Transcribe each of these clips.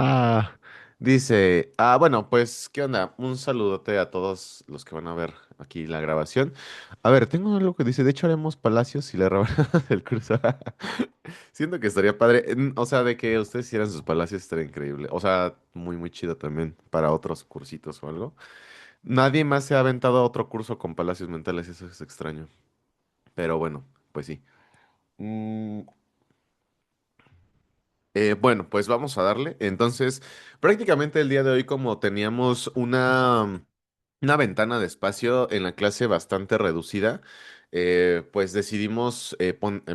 Ah, bueno, pues, ¿qué onda? Un saludote a todos los que van a ver aquí la grabación. A ver, tengo algo que dice, de hecho haremos Palacios y la rebanada del curso. Siento que estaría padre, o sea, de que ustedes hicieran sus Palacios estaría increíble. O sea, muy, muy chido también para otros cursitos o algo. Nadie más se ha aventado a otro curso con Palacios mentales, eso es extraño. Pero bueno, pues sí. Mm, bueno, pues vamos a darle. Entonces, prácticamente el día de hoy, como teníamos una ventana de espacio en la clase bastante reducida, pues decidimos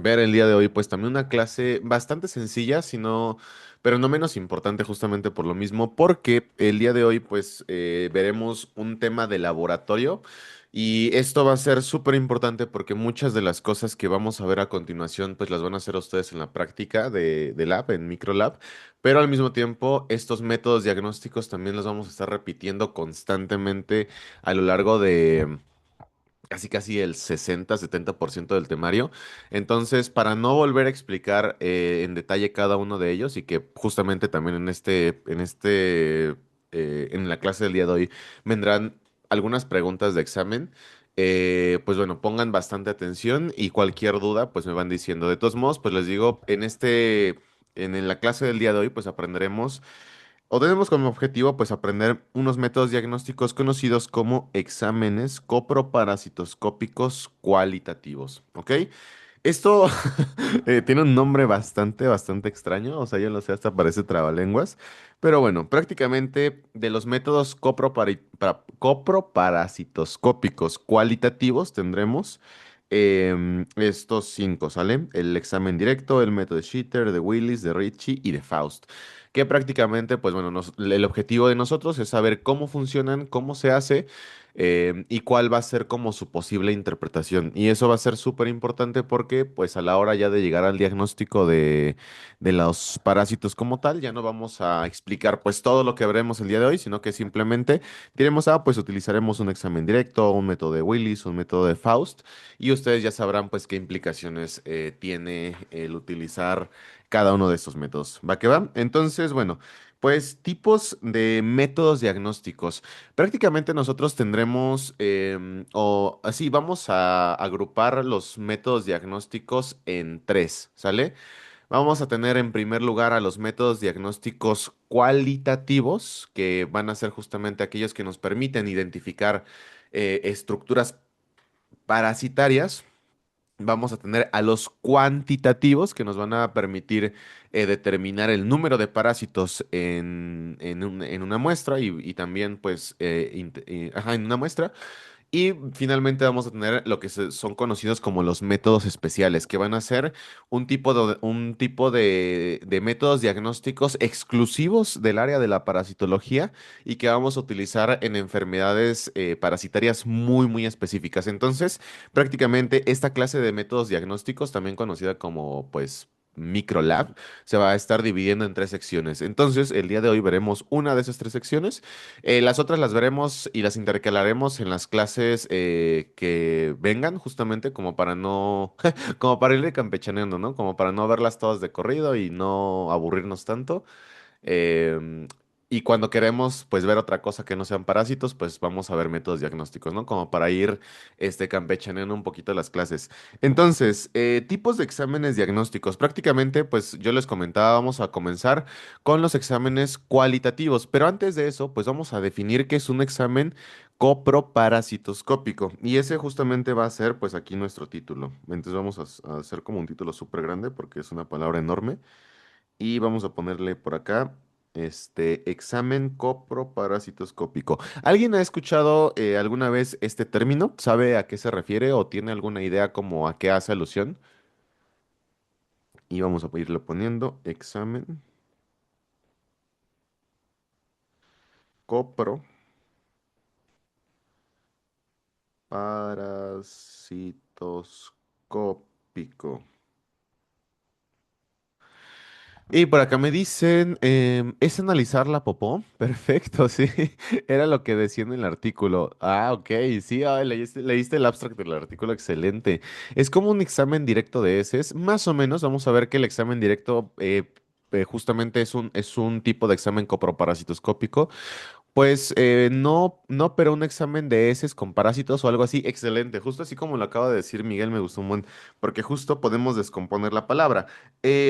ver el día de hoy, pues también una clase bastante sencilla, sino, pero no menos importante justamente por lo mismo, porque el día de hoy, pues veremos un tema de laboratorio. Y esto va a ser súper importante porque muchas de las cosas que vamos a ver a continuación, pues las van a hacer ustedes en la práctica de lab, en microlab, pero al mismo tiempo estos métodos diagnósticos también los vamos a estar repitiendo constantemente a lo largo de casi casi el 60-70% del temario. Entonces, para no volver a explicar en detalle cada uno de ellos y que justamente también en la clase del día de hoy vendrán algunas preguntas de examen. Pues bueno, pongan bastante atención y cualquier duda, pues me van diciendo. De todos modos, pues les digo, en la clase del día de hoy, pues aprenderemos o tenemos como objetivo pues aprender unos métodos diagnósticos conocidos como exámenes coproparasitoscópicos cualitativos, ¿ok? Esto tiene un nombre bastante extraño, o sea, yo no sé, hasta parece trabalenguas, pero bueno, prácticamente de los métodos coproparasitoscópicos cualitativos tendremos estos cinco, ¿sale? El examen directo, el método de Schechter, de Willis, de Ritchie y de Faust, que prácticamente, pues bueno, el objetivo de nosotros es saber cómo funcionan, cómo se hace y cuál va a ser como su posible interpretación. Y eso va a ser súper importante porque pues a la hora ya de llegar al diagnóstico de los parásitos como tal, ya no vamos a explicar pues todo lo que veremos el día de hoy, sino que simplemente diremos, pues utilizaremos un examen directo, un método de Willis, un método de Faust, y ustedes ya sabrán pues qué implicaciones tiene el utilizar cada uno de estos métodos. ¿Va que va? Entonces, bueno. Pues tipos de métodos diagnósticos. Prácticamente nosotros tendremos, o así, vamos a agrupar los métodos diagnósticos en tres, ¿sale? Vamos a tener en primer lugar a los métodos diagnósticos cualitativos, que van a ser justamente aquellos que nos permiten identificar estructuras parasitarias. Vamos a tener a los cuantitativos que nos van a permitir determinar el número de parásitos en una muestra y también pues en una muestra. Y finalmente vamos a tener lo que son conocidos como los métodos especiales, que van a ser un tipo de métodos diagnósticos exclusivos del área de la parasitología y que vamos a utilizar en enfermedades parasitarias muy, muy específicas. Entonces, prácticamente esta clase de métodos diagnósticos, también conocida como, pues, microlab, se va a estar dividiendo en tres secciones. Entonces, el día de hoy veremos una de esas tres secciones. Las otras las veremos y las intercalaremos en las clases que vengan, justamente como para no, como para ir campechaneando, ¿no? Como para no verlas todas de corrido y no aburrirnos tanto. Em, y cuando queremos, pues, ver otra cosa que no sean parásitos, pues vamos a ver métodos diagnósticos, ¿no? Como para ir, campechaneando un poquito las clases. Entonces, tipos de exámenes diagnósticos. Prácticamente, pues, yo les comentaba, vamos a comenzar con los exámenes cualitativos. Pero antes de eso, pues, vamos a definir qué es un examen coproparasitoscópico. Y ese justamente va a ser, pues, aquí nuestro título. Entonces, vamos a hacer como un título súper grande porque es una palabra enorme. Y vamos a ponerle por acá, examen coproparasitoscópico. ¿Alguien ha escuchado alguna vez este término? ¿Sabe a qué se refiere o tiene alguna idea como a qué hace alusión? Y vamos a irlo poniendo, examen coproparasitoscópico. Y por acá me dicen, ¿es analizar la popó? Perfecto, sí. Era lo que decía en el artículo. Ah, ok, sí, leíste el abstract del artículo, excelente. Es como un examen directo de heces. Más o menos, vamos a ver que el examen directo justamente es un tipo de examen coproparasitoscópico, pues no, no, pero un examen de heces con parásitos o algo así, excelente. Justo así como lo acaba de decir Miguel, me gustó un buen, porque justo podemos descomponer la palabra.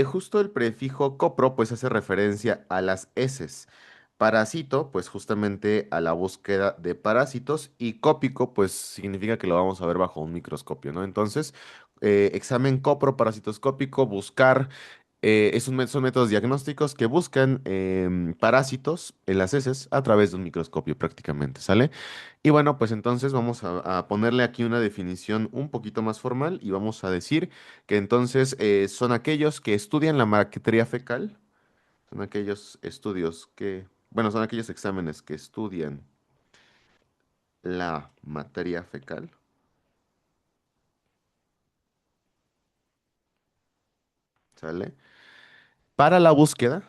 Justo el prefijo copro, pues hace referencia a las heces. Parásito, pues justamente a la búsqueda de parásitos. Y cópico, pues significa que lo vamos a ver bajo un microscopio, ¿no? Entonces, examen coproparasitoscópico, buscar son métodos diagnósticos que buscan parásitos en las heces a través de un microscopio prácticamente, ¿sale? Y bueno, pues entonces vamos a ponerle aquí una definición un poquito más formal y vamos a decir que entonces son aquellos que estudian la materia fecal, son aquellos estudios que, bueno, son aquellos exámenes que estudian la materia fecal, ¿sale? Para la búsqueda,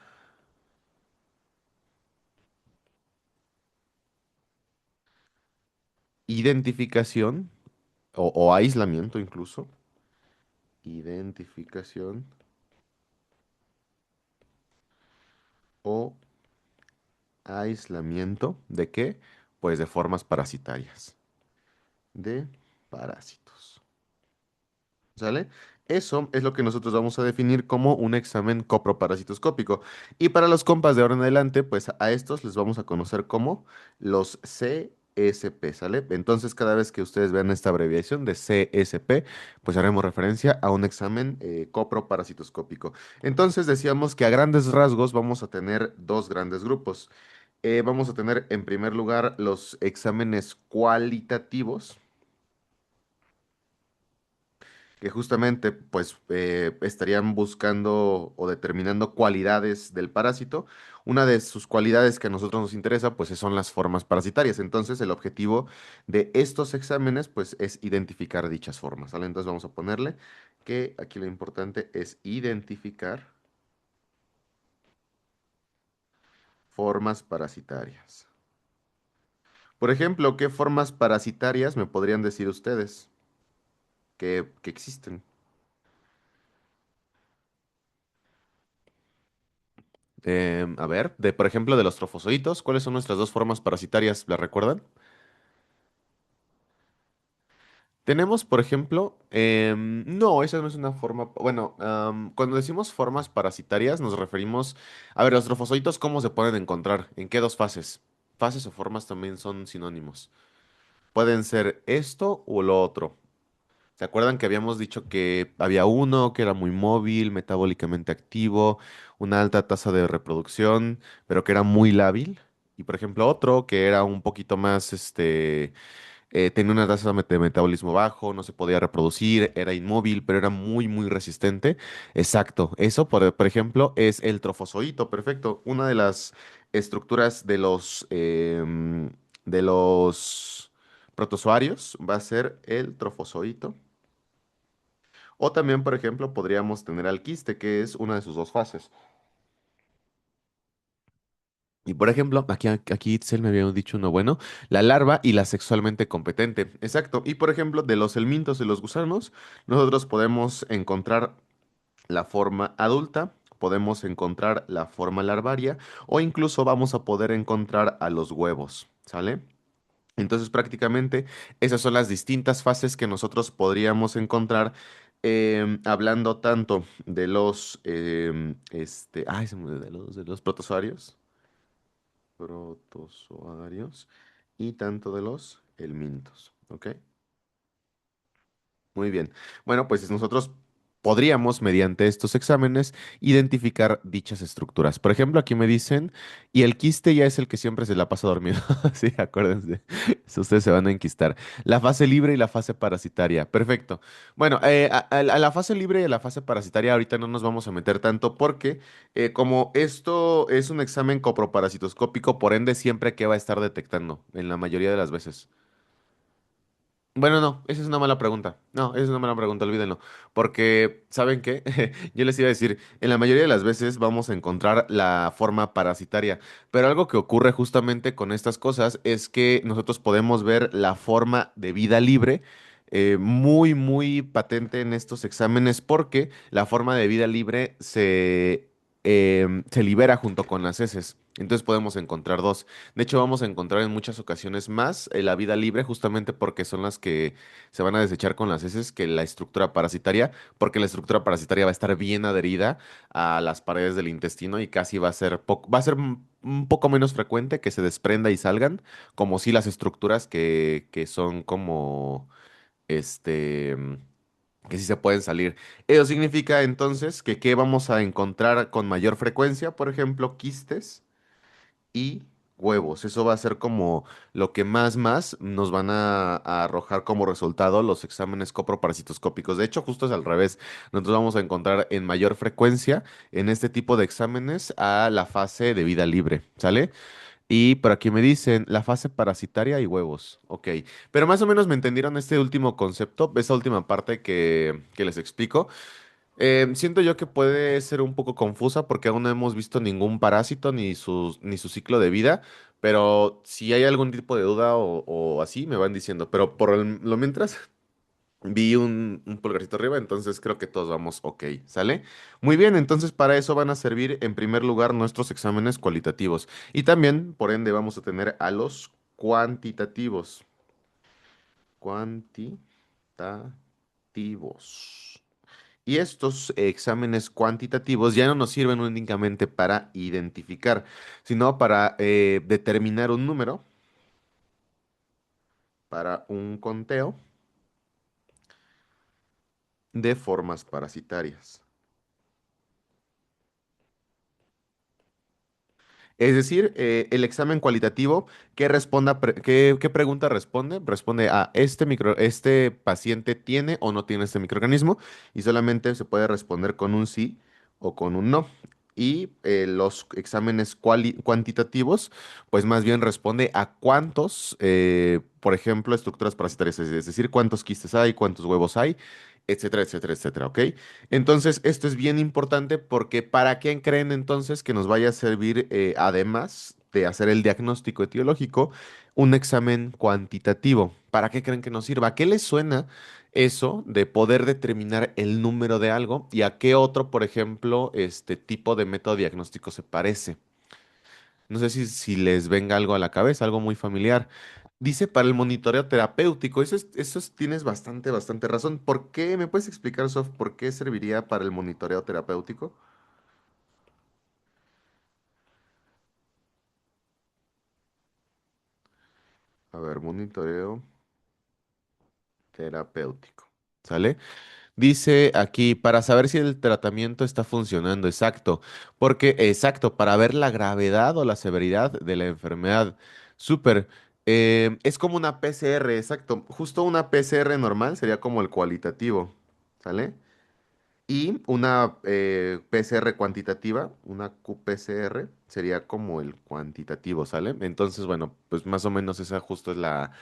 identificación o aislamiento incluso, identificación o aislamiento ¿de qué? Pues de formas parasitarias, de parásitos. ¿Sale? Eso es lo que nosotros vamos a definir como un examen coproparasitoscópico. Y para los compas de ahora en adelante, pues a estos les vamos a conocer como los CSP, ¿sale? Entonces, cada vez que ustedes vean esta abreviación de CSP, pues haremos referencia a un examen coproparasitoscópico. Entonces, decíamos que a grandes rasgos vamos a tener dos grandes grupos. Vamos a tener en primer lugar los exámenes cualitativos, que justamente pues estarían buscando o determinando cualidades del parásito. Una de sus cualidades que a nosotros nos interesa pues son las formas parasitarias. Entonces el objetivo de estos exámenes pues es identificar dichas formas, ¿sale? Entonces vamos a ponerle que aquí lo importante es identificar formas parasitarias. Por ejemplo, ¿qué formas parasitarias me podrían decir ustedes que existen? A ver, por ejemplo, de los trofozoitos, ¿cuáles son nuestras dos formas parasitarias? ¿La recuerdan? Tenemos, por ejemplo, no, esa no es una forma, bueno, cuando decimos formas parasitarias nos referimos, a ver, los trofozoitos, ¿cómo se pueden encontrar? ¿En qué dos fases? Fases o formas también son sinónimos. Pueden ser esto o lo otro. ¿Se acuerdan que habíamos dicho que había uno que era muy móvil, metabólicamente activo, una alta tasa de reproducción, pero que era muy lábil? Y por ejemplo, otro que era un poquito más, tenía una tasa de metabolismo bajo, no se podía reproducir, era inmóvil, pero era muy, muy resistente. Exacto, eso, por ejemplo, es el trofozoito, perfecto. Una de las estructuras de los protozoarios va a ser el trofozoito. O también, por ejemplo, podríamos tener al quiste, que es una de sus dos fases. Y por ejemplo, aquí Itzel me había dicho uno bueno, la larva y la sexualmente competente. Exacto. Y por ejemplo, de los helmintos y los gusanos, nosotros podemos encontrar la forma adulta, podemos encontrar la forma larvaria o incluso vamos a poder encontrar a los huevos, ¿sale? Entonces, prácticamente esas son las distintas fases que nosotros podríamos encontrar hablando tanto de los, de los protozoarios protozoarios y tanto de los helmintos. ¿Ok? Muy bien. Bueno, pues nosotros podríamos, mediante estos exámenes, identificar dichas estructuras. Por ejemplo, aquí me dicen, y el quiste ya es el que siempre se la pasa dormido. Sí, acuérdense. Eso ustedes se van a enquistar. La fase libre y la fase parasitaria. Perfecto. Bueno, a la fase libre y a la fase parasitaria ahorita no nos vamos a meter tanto porque como esto es un examen coproparasitoscópico, por ende siempre que va a estar detectando, en la mayoría de las veces. Bueno, no, esa es una mala pregunta. No, esa es una mala pregunta, olvídenlo. Porque, ¿saben qué? Yo les iba a decir, en la mayoría de las veces vamos a encontrar la forma parasitaria, pero algo que ocurre justamente con estas cosas es que nosotros podemos ver la forma de vida libre muy, muy patente en estos exámenes porque la forma de vida libre se libera junto con las heces. Entonces podemos encontrar dos. De hecho, vamos a encontrar en muchas ocasiones más la vida libre justamente porque son las que se van a desechar con las heces que la estructura parasitaria, porque la estructura parasitaria va a estar bien adherida a las paredes del intestino y casi va a ser, va a ser un poco menos frecuente que se desprenda y salgan, como si las estructuras que son como, este, que sí se pueden salir. Eso significa entonces que ¿qué vamos a encontrar con mayor frecuencia? Por ejemplo, quistes y huevos. Eso va a ser como lo que más nos van a arrojar como resultado los exámenes coproparasitoscópicos. De hecho, justo es al revés. Nosotros vamos a encontrar en mayor frecuencia en este tipo de exámenes a la fase de vida libre, ¿sale? Y por aquí me dicen la fase parasitaria y huevos. Ok. Pero más o menos me entendieron este último concepto, esa última parte que les explico. Siento yo que puede ser un poco confusa porque aún no hemos visto ningún parásito ni su ciclo de vida, pero si hay algún tipo de duda o así, me van diciendo. Pero por lo mientras, vi un pulgarcito arriba, entonces creo que todos vamos ok, ¿sale? Muy bien, entonces para eso van a servir en primer lugar nuestros exámenes cualitativos y también, por ende, vamos a tener a los cuantitativos. Cuantitativos. Y estos exámenes cuantitativos ya no nos sirven únicamente para identificar, sino para determinar un número, para un conteo de formas parasitarias. Es decir, el examen cualitativo, ¿qué responda, qué pregunta responde? Responde a este paciente tiene o no tiene este microorganismo y solamente se puede responder con un sí o con un no. Y los exámenes cuantitativos, pues más bien responde a cuántos, por ejemplo, estructuras parasitarias, es decir, cuántos quistes hay, cuántos huevos hay, etcétera, etcétera, etcétera, ¿ok? Entonces, esto es bien importante porque ¿para qué creen entonces que nos vaya a servir, además de hacer el diagnóstico etiológico, un examen cuantitativo? ¿Para qué creen que nos sirva? ¿A qué les suena eso de poder determinar el número de algo y a qué otro, por ejemplo, este tipo de método diagnóstico se parece? No sé si les venga algo a la cabeza, algo muy familiar. Dice para el monitoreo terapéutico. Tienes bastante razón. ¿Por qué? ¿Me puedes explicar, Sof, por qué serviría para el monitoreo terapéutico? A ver, monitoreo terapéutico. ¿Sale? Dice aquí, para saber si el tratamiento está funcionando, exacto. Porque, exacto, para ver la gravedad o la severidad de la enfermedad. Súper. Es como una PCR, exacto. Justo una PCR normal sería como el cualitativo. ¿Sale? Y una PCR cuantitativa, una QPCR, sería como el cuantitativo, ¿sale? Entonces, bueno, pues más o menos esa justo es la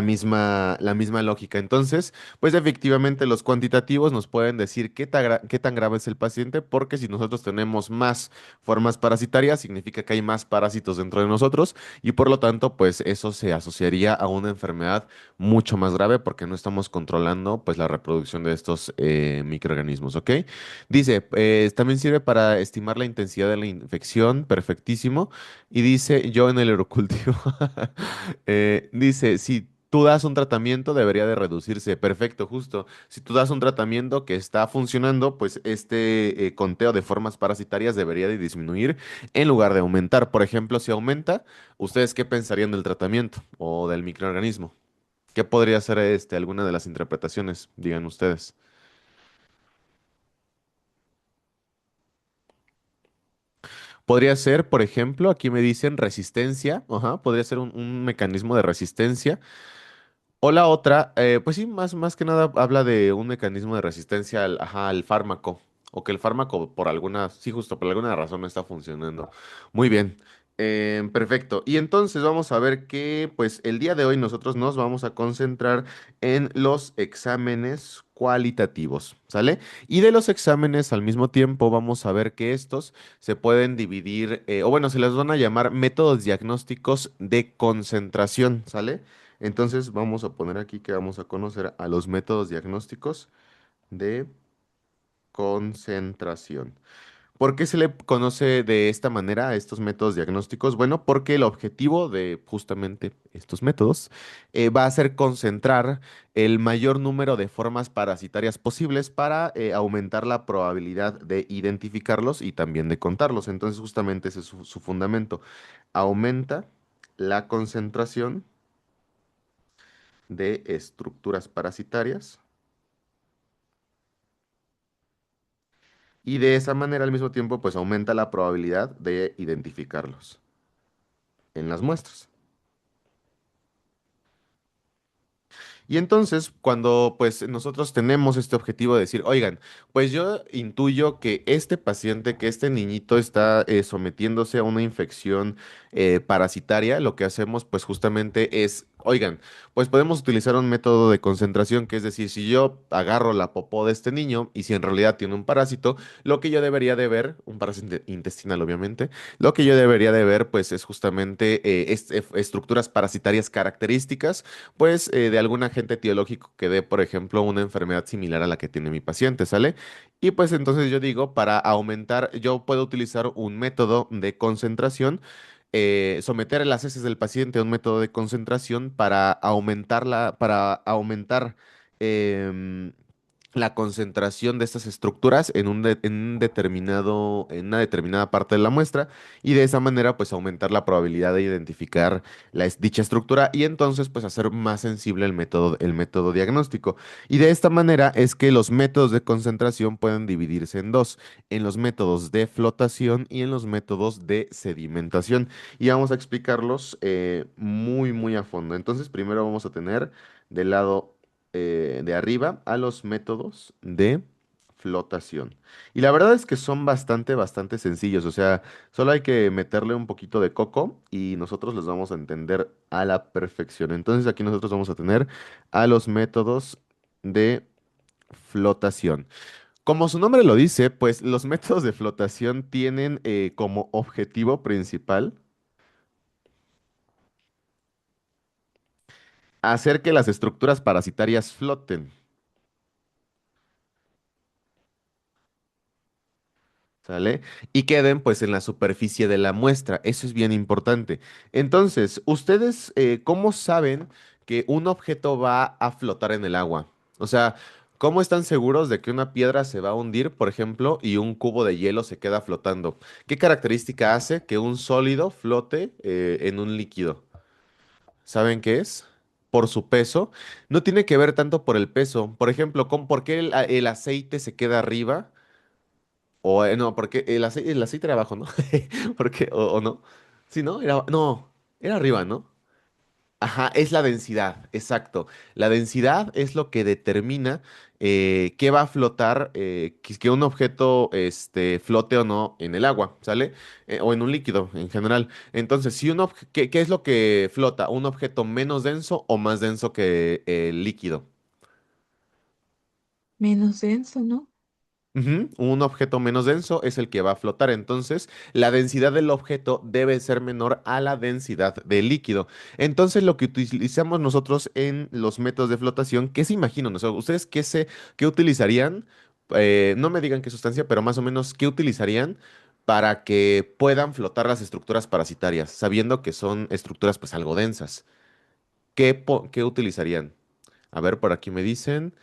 misma lógica. Entonces, pues efectivamente los cuantitativos nos pueden decir qué tan grave es el paciente, porque si nosotros tenemos más formas parasitarias, significa que hay más parásitos dentro de nosotros y por lo tanto, pues eso se asociaría a una enfermedad mucho más grave porque no estamos controlando pues la reproducción de estos microorganismos, ¿ok? Dice, también sirve para estimar la intensidad de la infección, perfectísimo. Y dice, yo en el eurocultivo. Dice, si tú das un tratamiento, debería de reducirse. Perfecto, justo. Si tú das un tratamiento que está funcionando, pues este conteo de formas parasitarias debería de disminuir en lugar de aumentar. Por ejemplo, si aumenta, ¿ustedes qué pensarían del tratamiento o del microorganismo? ¿Qué podría ser alguna de las interpretaciones? Digan ustedes. Podría ser, por ejemplo, aquí me dicen resistencia, ajá, podría ser un mecanismo de resistencia. O la otra, pues sí, más que nada habla de un mecanismo de resistencia ajá, al fármaco. O que el fármaco por alguna, sí, justo por alguna razón no está funcionando. Muy bien. Perfecto. Y entonces vamos a ver que, pues el día de hoy nosotros nos vamos a concentrar en los exámenes cualitativos, ¿sale? Y de los exámenes al mismo tiempo vamos a ver que estos se pueden dividir, o bueno, se les van a llamar métodos diagnósticos de concentración, ¿sale? Entonces vamos a poner aquí que vamos a conocer a los métodos diagnósticos de concentración. ¿Por qué se le conoce de esta manera a estos métodos diagnósticos? Bueno, porque el objetivo de justamente estos métodos va a ser concentrar el mayor número de formas parasitarias posibles para aumentar la probabilidad de identificarlos y también de contarlos. Entonces, justamente ese es su fundamento. Aumenta la concentración de estructuras parasitarias y de esa manera al mismo tiempo pues aumenta la probabilidad de identificarlos en las muestras. Y entonces, cuando pues nosotros tenemos este objetivo de decir, oigan, pues yo intuyo que este paciente, que este niñito está sometiéndose a una infección parasitaria, lo que hacemos pues justamente es, oigan, pues podemos utilizar un método de concentración, que es decir, si yo agarro la popó de este niño y si en realidad tiene un parásito, lo que yo debería de ver, un parásito intestinal obviamente, lo que yo debería de ver pues es justamente estructuras parasitarias características pues de algún agente etiológico que dé, por ejemplo, una enfermedad similar a la que tiene mi paciente, ¿sale? Y pues entonces yo digo, para aumentar, yo puedo utilizar un método de concentración, someter las heces del paciente a un método de concentración para aumentar em, la concentración de estas estructuras en una determinada parte de la muestra y de esa manera pues aumentar la probabilidad de identificar dicha estructura y entonces pues hacer más sensible el método diagnóstico. Y de esta manera es que los métodos de concentración pueden dividirse en dos, en los métodos de flotación y en los métodos de sedimentación. Y vamos a explicarlos muy, muy a fondo. Entonces primero vamos a tener del lado de arriba a los métodos de flotación. Y la verdad es que son bastante, bastante sencillos. O sea, solo hay que meterle un poquito de coco y nosotros los vamos a entender a la perfección. Entonces aquí nosotros vamos a tener a los métodos de flotación. Como su nombre lo dice, pues los métodos de flotación tienen como objetivo principal hacer que las estructuras parasitarias floten. ¿Sale? Y queden pues en la superficie de la muestra. Eso es bien importante. Entonces, ¿ustedes cómo saben que un objeto va a flotar en el agua? O sea, ¿cómo están seguros de que una piedra se va a hundir, por ejemplo, y un cubo de hielo se queda flotando? ¿Qué característica hace que un sólido flote en un líquido? ¿Saben qué es? Por su peso. No tiene que ver tanto por el peso. Por ejemplo, ¿por qué el aceite se queda arriba? O no, porque el aceite era abajo, ¿no? Porque, o no. Sí, ¿no? No, era arriba, ¿no? Ajá, es la densidad, exacto. La densidad es lo que determina qué va a flotar, que un objeto flote o no en el agua, ¿sale? O en un líquido en general. Entonces, ¿qué es lo que flota? ¿Un objeto menos denso o más denso que el líquido? Menos denso, ¿no? Ujú, un objeto menos denso es el que va a flotar, entonces la densidad del objeto debe ser menor a la densidad del líquido. Entonces lo que utilizamos nosotros en los métodos de flotación, ¿qué se imaginan? O sea, ¿ustedes qué utilizarían? No me digan qué sustancia, pero más o menos qué utilizarían para que puedan flotar las estructuras parasitarias, sabiendo que son estructuras pues algo densas. ¿Qué utilizarían? A ver, por aquí me dicen.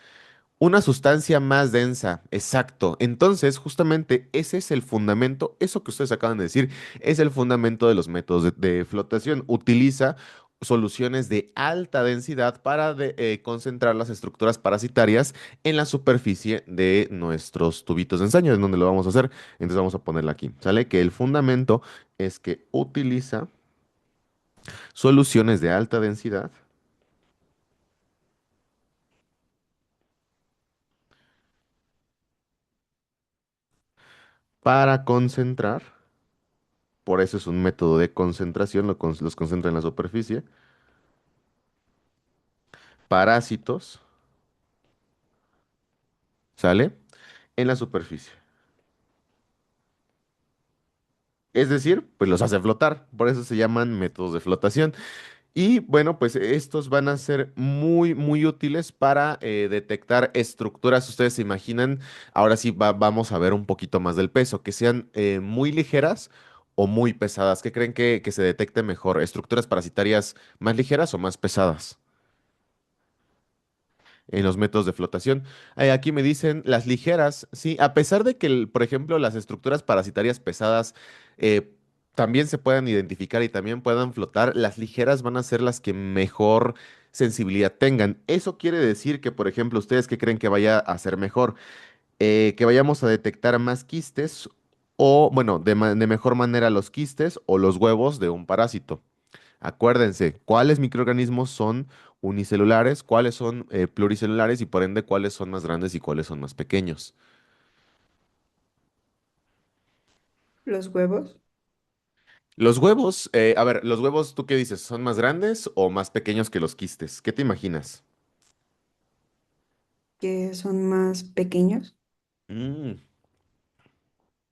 Una sustancia más densa, exacto. Entonces, justamente ese es el fundamento, eso que ustedes acaban de decir, es el fundamento de los métodos de flotación. Utiliza soluciones de alta densidad para concentrar las estructuras parasitarias en la superficie de nuestros tubitos de ensayo, en donde lo vamos a hacer. Entonces vamos a ponerla aquí, ¿sale? Que el fundamento es que utiliza soluciones de alta densidad para concentrar. Por eso es un método de concentración, los concentra en la superficie. Parásitos, ¿sale? En la superficie. Es decir, pues los hace flotar. Por eso se llaman métodos de flotación. Y bueno, pues estos van a ser muy, muy útiles para detectar estructuras. Ustedes se imaginan, ahora sí vamos a ver un poquito más del peso, que sean muy ligeras o muy pesadas. ¿Qué creen que se detecte mejor? ¿Estructuras parasitarias más ligeras o más pesadas en los métodos de flotación? Aquí me dicen las ligeras, sí, a pesar de que, por ejemplo, las estructuras parasitarias pesadas eh, también se puedan identificar y también puedan flotar, las ligeras van a ser las que mejor sensibilidad tengan. Eso quiere decir que, por ejemplo, ustedes qué creen que vaya a ser mejor. Que vayamos a detectar más quistes o, bueno, de mejor manera los quistes o los huevos de un parásito. Acuérdense, cuáles microorganismos son unicelulares, cuáles son pluricelulares y por ende cuáles son más grandes y cuáles son más pequeños. Los huevos, Los huevos, a ver, los huevos, ¿tú qué dices? ¿Son más grandes o más pequeños que los quistes? ¿Qué te imaginas? que son más pequeños. Mm,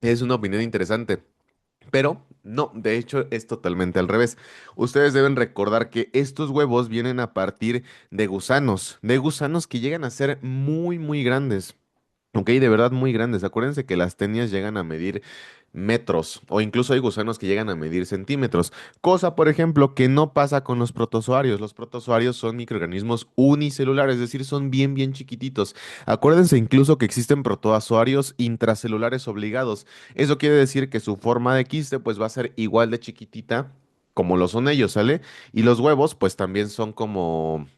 es una opinión interesante. Pero no, de hecho es totalmente al revés. Ustedes deben recordar que estos huevos vienen a partir de gusanos que llegan a ser muy, muy grandes. Ok, de verdad muy grandes. Acuérdense que las tenias llegan a medir metros o incluso hay gusanos que llegan a medir centímetros. Cosa, por ejemplo, que no pasa con los protozoarios. Los protozoarios son microorganismos unicelulares, es decir, son bien, bien chiquititos. Acuérdense incluso que existen protozoarios intracelulares obligados. Eso quiere decir que su forma de quiste pues va a ser igual de chiquitita como lo son ellos, ¿sale? Y los huevos pues también son como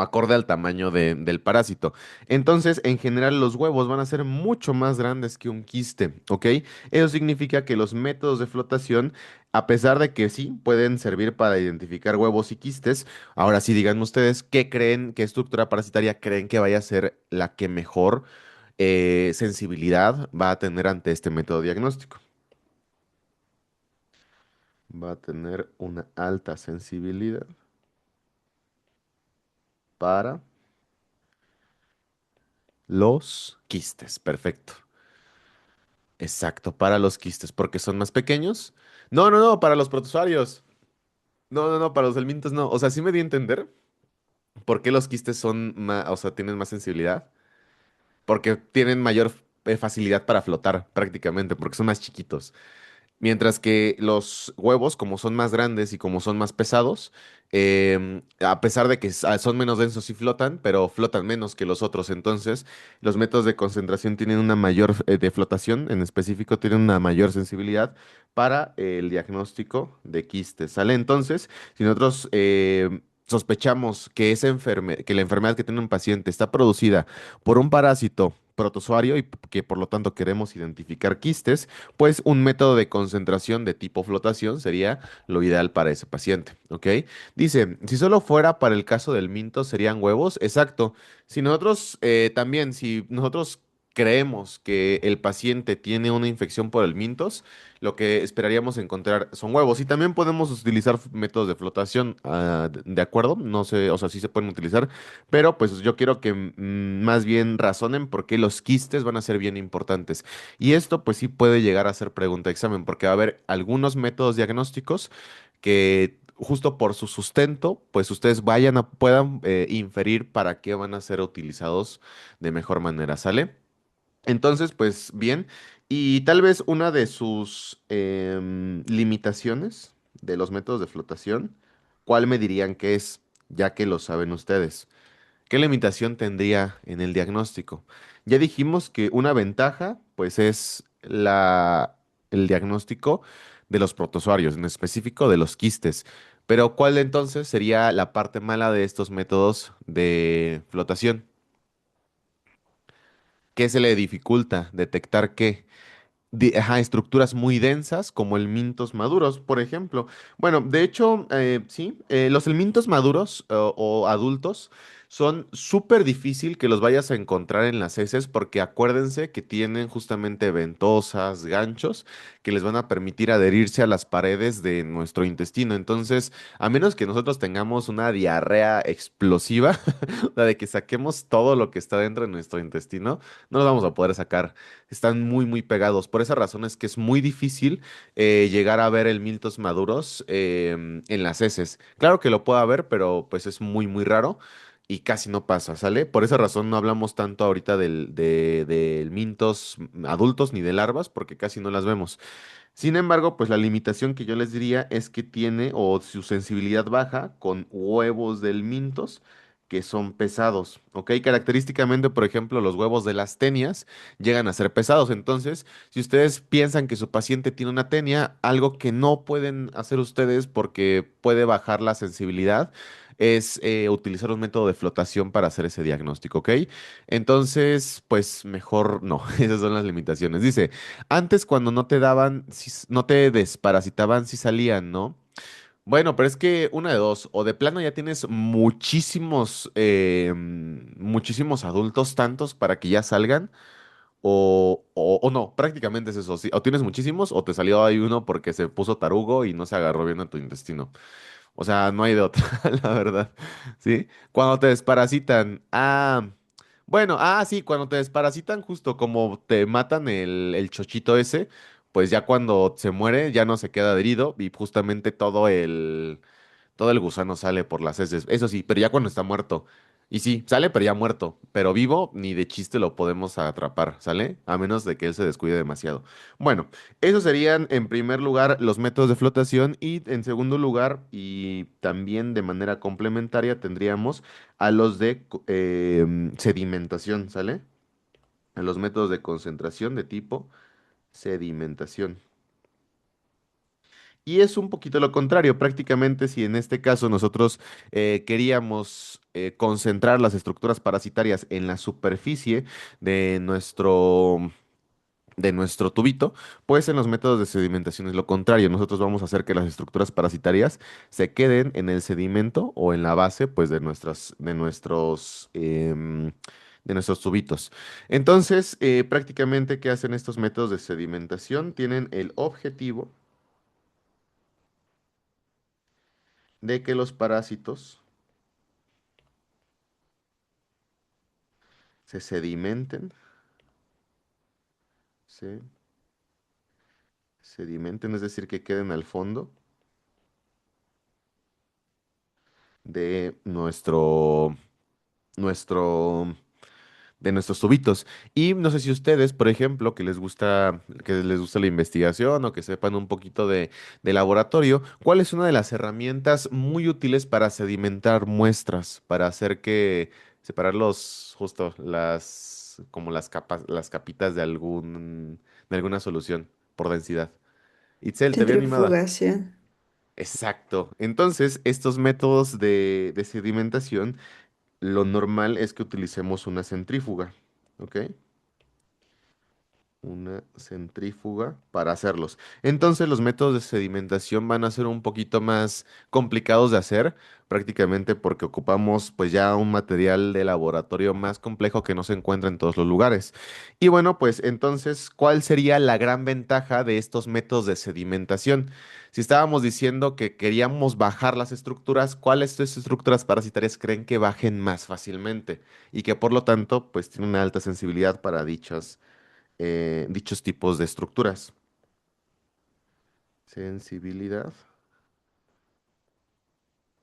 acorde al tamaño del parásito. Entonces, en general, los huevos van a ser mucho más grandes que un quiste, ¿ok? Eso significa que los métodos de flotación, a pesar de que sí pueden servir para identificar huevos y quistes, ahora sí díganme ustedes, ¿qué creen, qué estructura parasitaria creen que vaya a ser la que mejor sensibilidad va a tener ante este método diagnóstico? Va a tener una alta sensibilidad para los quistes. Perfecto. Exacto, para los quistes, porque son más pequeños. No, no, no, para los protozoarios. No, no, no, para los helmintos no. O sea, sí me di a entender por qué los quistes son más, o sea, tienen más sensibilidad. Porque tienen mayor facilidad para flotar, prácticamente, porque son más chiquitos. Mientras que los huevos, como son más grandes y como son más pesados, a pesar de que son menos densos y flotan, pero flotan menos que los otros. Entonces, los métodos de concentración tienen una mayor, de flotación en específico, tienen una mayor sensibilidad para el diagnóstico de quistes. ¿Sale? Entonces, si nosotros sospechamos que, que la enfermedad que tiene un paciente está producida por un parásito protozoario y que por lo tanto queremos identificar quistes, pues un método de concentración de tipo flotación sería lo ideal para ese paciente, ¿ok? Dice, si solo fuera para el caso del minto, serían huevos. Exacto. Si nosotros también, si nosotros creemos que el paciente tiene una infección por el mintos, lo que esperaríamos encontrar son huevos. Y también podemos utilizar métodos de flotación, de acuerdo, no sé, o sea, sí se pueden utilizar, pero pues yo quiero que más bien razonen por qué los quistes van a ser bien importantes. Y esto pues sí puede llegar a ser pregunta de examen, porque va a haber algunos métodos diagnósticos que justo por su sustento, pues ustedes puedan inferir para qué van a ser utilizados de mejor manera, ¿sale? Entonces, pues bien, y tal vez una de sus limitaciones de los métodos de flotación, ¿cuál me dirían que es, ya que lo saben ustedes? ¿Qué limitación tendría en el diagnóstico? Ya dijimos que una ventaja, pues, es el diagnóstico de los protozoarios, en específico de los quistes. Pero ¿cuál entonces sería la parte mala de estos métodos de flotación? ¿Qué se le dificulta detectar qué? Ajá, estructuras muy densas como helmintos maduros, por ejemplo. Bueno, de hecho, sí, los helmintos maduros o adultos Son súper difícil que los vayas a encontrar en las heces porque acuérdense que tienen justamente ventosas, ganchos que les van a permitir adherirse a las paredes de nuestro intestino. Entonces, a menos que nosotros tengamos una diarrea explosiva, la de que saquemos todo lo que está dentro de nuestro intestino, no los vamos a poder sacar. Están muy, muy pegados. Por esa razón es que es muy difícil llegar a ver el miltos maduros en las heces. Claro que lo puede haber, pero pues es muy, muy raro y casi no pasa, ¿sale? Por esa razón no hablamos tanto ahorita del mintos adultos ni de larvas, porque casi no las vemos. Sin embargo, pues la limitación que yo les diría es que tiene o su sensibilidad baja con huevos del mintos que son pesados, ¿ok? Característicamente, por ejemplo, los huevos de las tenias llegan a ser pesados. Entonces, si ustedes piensan que su paciente tiene una tenia, algo que no pueden hacer ustedes porque puede bajar la sensibilidad, es utilizar un método de flotación para hacer ese diagnóstico, ¿ok? Entonces, pues mejor no, esas son las limitaciones. Dice, antes cuando no te daban, no te desparasitaban, si salían, ¿no? Bueno, pero es que una de dos, o de plano ya tienes muchísimos, muchísimos adultos, tantos para que ya salgan, o no, prácticamente es eso, sí, o tienes muchísimos, o te salió ahí uno porque se puso tarugo y no se agarró bien a tu intestino. O sea, no hay de otra, la verdad. ¿Sí? Cuando te desparasitan. Bueno, sí, cuando te desparasitan, justo como te matan el chochito ese, pues ya cuando se muere ya no se queda adherido y justamente todo el gusano sale por las heces. Eso sí, pero ya cuando está muerto. Y sí, sale, pero ya muerto. Pero vivo, ni de chiste lo podemos atrapar, ¿sale? A menos de que él se descuide demasiado. Bueno, esos serían en primer lugar los métodos de flotación y en segundo lugar y también de manera complementaria tendríamos a los de sedimentación, ¿sale? A los métodos de concentración de tipo sedimentación. Y es un poquito lo contrario, prácticamente si en este caso nosotros queríamos concentrar las estructuras parasitarias en la superficie de de nuestro tubito, pues en los métodos de sedimentación es lo contrario. Nosotros vamos a hacer que las estructuras parasitarias se queden en el sedimento o en la base, pues, de nuestros tubitos. Entonces, prácticamente, ¿qué hacen estos métodos de sedimentación? Tienen el objetivo de que los parásitos se sedimenten, se sedimenten, es decir, que queden al fondo de nuestro, de nuestros tubitos. Y no sé si ustedes, por ejemplo, que les gusta la investigación o que sepan un poquito de laboratorio, ¿cuál es una de las herramientas muy útiles para sedimentar muestras, para hacer que separar justo como las capas, las capitas de alguna solución por densidad? Itzel, te veo animada. Centrifugación. Exacto. Entonces, estos métodos de sedimentación, lo normal es que utilicemos una centrífuga, ¿ok? Una centrífuga para hacerlos. Entonces los métodos de sedimentación van a ser un poquito más complicados de hacer, prácticamente porque ocupamos pues ya un material de laboratorio más complejo que no se encuentra en todos los lugares. Y bueno, pues entonces, ¿cuál sería la gran ventaja de estos métodos de sedimentación? Si estábamos diciendo que queríamos bajar las estructuras, ¿cuáles de estas estructuras parasitarias creen que bajen más fácilmente? Y que por lo tanto pues tienen una alta sensibilidad para dichos tipos de estructuras. Sensibilidad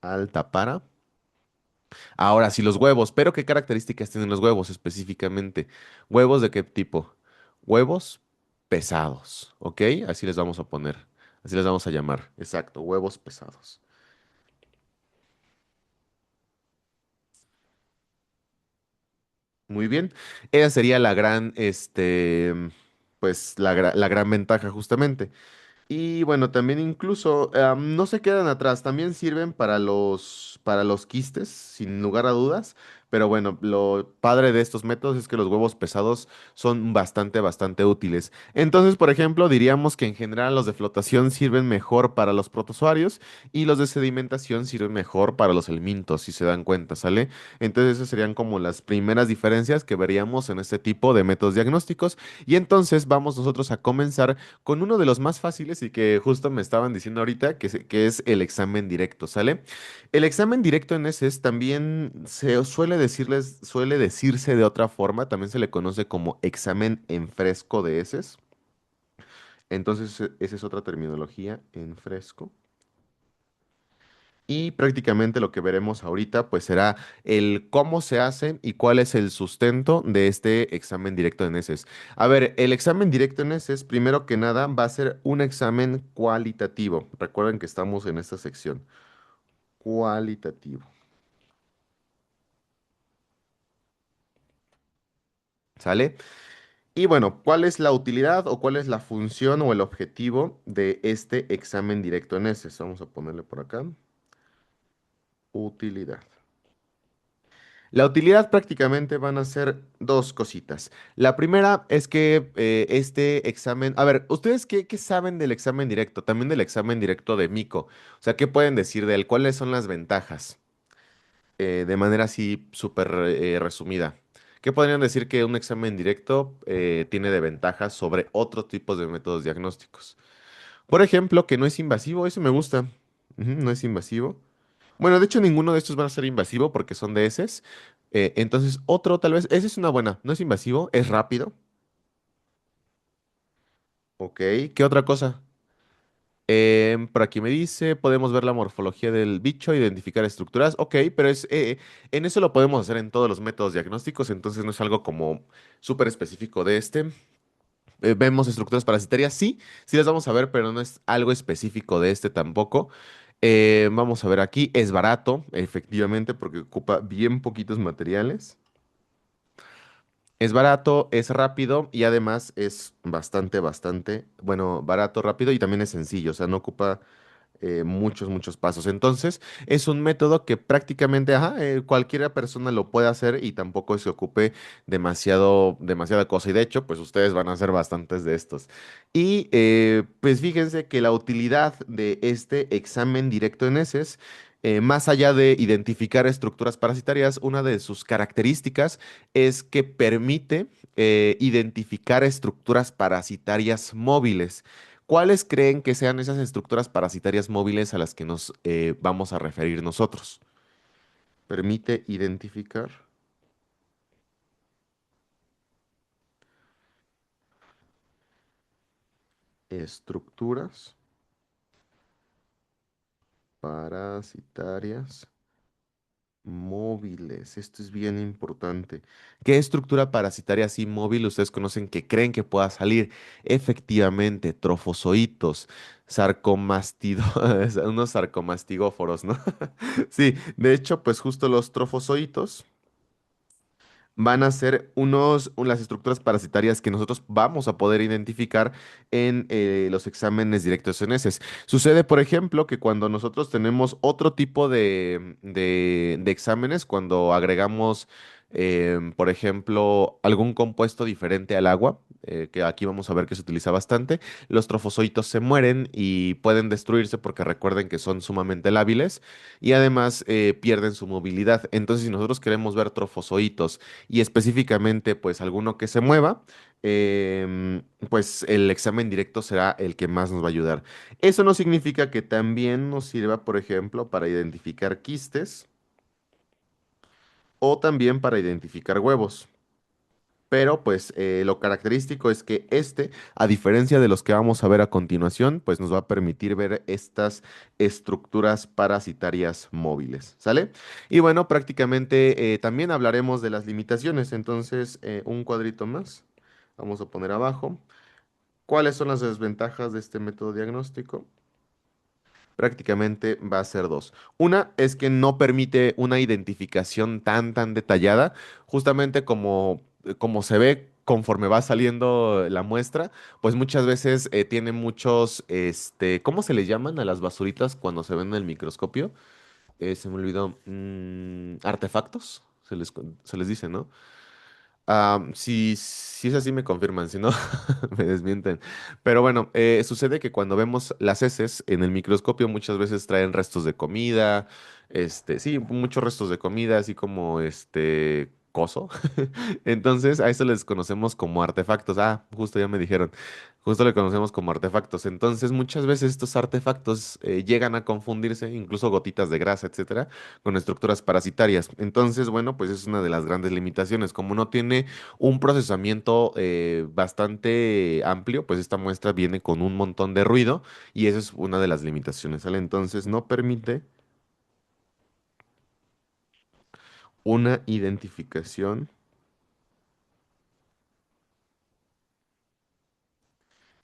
alta para. Ahora sí, los huevos. Pero ¿qué características tienen los huevos específicamente? ¿Huevos de qué tipo? Huevos pesados, ¿ok? Así les vamos a poner. Así les vamos a llamar. Exacto, huevos pesados. Muy bien. Esa sería la gran, pues la gran ventaja justamente. Y bueno, también incluso no se quedan atrás, también sirven para para los quistes, sin lugar a dudas, Pero bueno, lo padre de estos métodos es que los huevos pesados son bastante útiles. Entonces, por ejemplo, diríamos que en general los de flotación sirven mejor para los protozoarios y los de sedimentación sirven mejor para los helmintos, si se dan cuenta, ¿sale? Entonces, esas serían como las primeras diferencias que veríamos en este tipo de métodos diagnósticos. Y entonces vamos nosotros a comenzar con uno de los más fáciles y que justo me estaban diciendo ahorita, que es el examen directo, ¿sale? El examen directo en heces también se suele decirse de otra forma, también se le conoce como examen en fresco de heces. Entonces, esa es otra terminología, en fresco. Y prácticamente lo que veremos ahorita, pues será el cómo se hacen y cuál es el sustento de este examen directo en heces. A ver, el examen directo en heces, primero que nada, va a ser un examen cualitativo. Recuerden que estamos en esta sección. Cualitativo. ¿Sale? Y bueno, ¿cuál es la utilidad o cuál es la función o el objetivo de este examen directo en heces? Vamos a ponerle por acá. Utilidad. La utilidad prácticamente van a ser dos cositas. La primera es que este examen, a ver, ¿ustedes qué saben del examen directo? También del examen directo de Mico. O sea, ¿qué pueden decir de él? ¿Cuáles son las ventajas? De manera así súper resumida. ¿Qué podrían decir que un examen directo tiene de ventajas sobre otros tipos de métodos diagnósticos? Por ejemplo, que no es invasivo, eso me gusta. Ujú, no es invasivo. Bueno, de hecho, ninguno de estos van a ser invasivo porque son de heces. Entonces, otro tal vez, esa es una buena, no es invasivo, es rápido. Ok, ¿qué otra cosa? Por aquí me dice, podemos ver la morfología del bicho, identificar estructuras. Ok, pero en eso lo podemos hacer en todos los métodos diagnósticos, entonces no es algo como súper específico de este. Vemos estructuras parasitarias, sí, sí las vamos a ver, pero no es algo específico de este tampoco. Vamos a ver aquí, es barato, efectivamente, porque ocupa bien poquitos materiales. Es barato, es rápido y además es bueno, barato, rápido y también es sencillo, o sea, no ocupa muchos pasos. Entonces, es un método que prácticamente, ajá, cualquiera persona lo puede hacer y tampoco se ocupe demasiada cosa. Y de hecho, pues ustedes van a hacer bastantes de estos. Y pues fíjense que la utilidad de este examen directo en heces, más allá de identificar estructuras parasitarias, una de sus características es que permite identificar estructuras parasitarias móviles. ¿Cuáles creen que sean esas estructuras parasitarias móviles a las que nos vamos a referir nosotros? Permite identificar estructuras parasitarias móviles. Esto es bien importante. ¿Qué estructura parasitaria así móvil ustedes conocen que creen que pueda salir? Efectivamente, trofozoitos, sarcomastido, unos sarcomastigóforos, ¿no? Sí, de hecho, pues justo los trofozoitos van a ser las estructuras parasitarias que nosotros vamos a poder identificar en los exámenes directos en heces. Sucede, por ejemplo, que cuando nosotros tenemos otro tipo de exámenes, cuando agregamos, por ejemplo, algún compuesto diferente al agua, que aquí vamos a ver que se utiliza bastante, los trofozoitos se mueren y pueden destruirse porque recuerden que son sumamente lábiles y además pierden su movilidad. Entonces, si nosotros queremos ver trofozoitos, y específicamente pues alguno que se mueva, pues el examen directo será el que más nos va a ayudar. Eso no significa que también nos sirva, por ejemplo, para identificar quistes o también para identificar huevos. Pero pues lo característico es que a diferencia de los que vamos a ver a continuación, pues nos va a permitir ver estas estructuras parasitarias móviles, ¿sale? Y bueno, prácticamente también hablaremos de las limitaciones, entonces un cuadrito más, vamos a poner abajo. ¿Cuáles son las desventajas de este método diagnóstico? Prácticamente va a ser dos. Una es que no permite una identificación tan detallada, justamente como se ve conforme va saliendo la muestra, pues muchas veces tiene muchos, ¿cómo se le llaman a las basuritas cuando se ven en el microscopio? Se me olvidó, artefactos. se les dice, ¿no? Si es así, me confirman, si no, me desmienten. Pero bueno, sucede que cuando vemos las heces en el microscopio muchas veces traen restos de comida, sí, muchos restos de comida, así como coso. Entonces, a eso les conocemos como artefactos. Ah, justo ya me dijeron. Justo le conocemos como artefactos. Entonces, muchas veces estos artefactos llegan a confundirse, incluso gotitas de grasa, etcétera, con estructuras parasitarias. Entonces, bueno, pues es una de las grandes limitaciones. Como no tiene un procesamiento bastante amplio, pues esta muestra viene con un montón de ruido y esa es una de las limitaciones, ¿sale? Entonces, no permite una identificación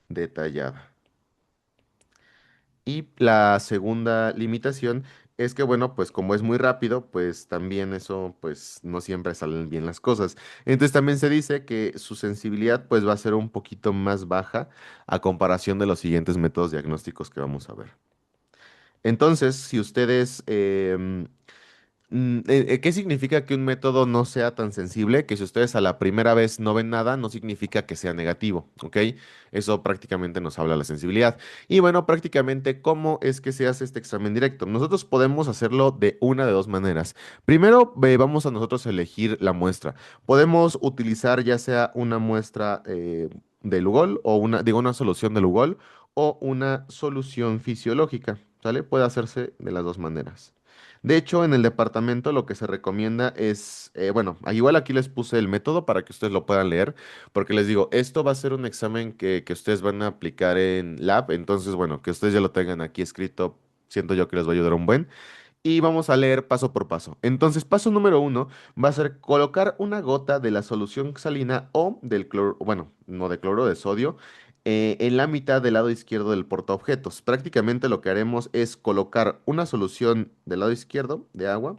detallada. Y la segunda limitación es que, bueno, pues como es muy rápido, pues también eso, pues no siempre salen bien las cosas. Entonces también se dice que su sensibilidad, pues va a ser un poquito más baja a comparación de los siguientes métodos diagnósticos que vamos a ver. Entonces, si ustedes ¿qué significa que un método no sea tan sensible? Que si ustedes a la primera vez no ven nada, no significa que sea negativo, ¿ok? Eso prácticamente nos habla de la sensibilidad. Y bueno, prácticamente, ¿cómo es que se hace este examen directo? Nosotros podemos hacerlo de una de dos maneras. Primero, vamos a nosotros elegir la muestra. Podemos utilizar ya sea una muestra de Lugol o una solución de Lugol o una solución fisiológica, ¿sale? Puede hacerse de las dos maneras. De hecho, en el departamento lo que se recomienda es, bueno, igual aquí les puse el método para que ustedes lo puedan leer, porque les digo, esto va a ser un examen que ustedes van a aplicar en lab, entonces, bueno, que ustedes ya lo tengan aquí escrito, siento yo que les va a ayudar un buen. Y vamos a leer paso por paso. Entonces, paso número uno va a ser colocar una gota de la solución salina o del cloro, bueno, no de cloro, de sodio, en la mitad del lado izquierdo del portaobjetos. Prácticamente lo que haremos es colocar una solución del lado izquierdo de agua,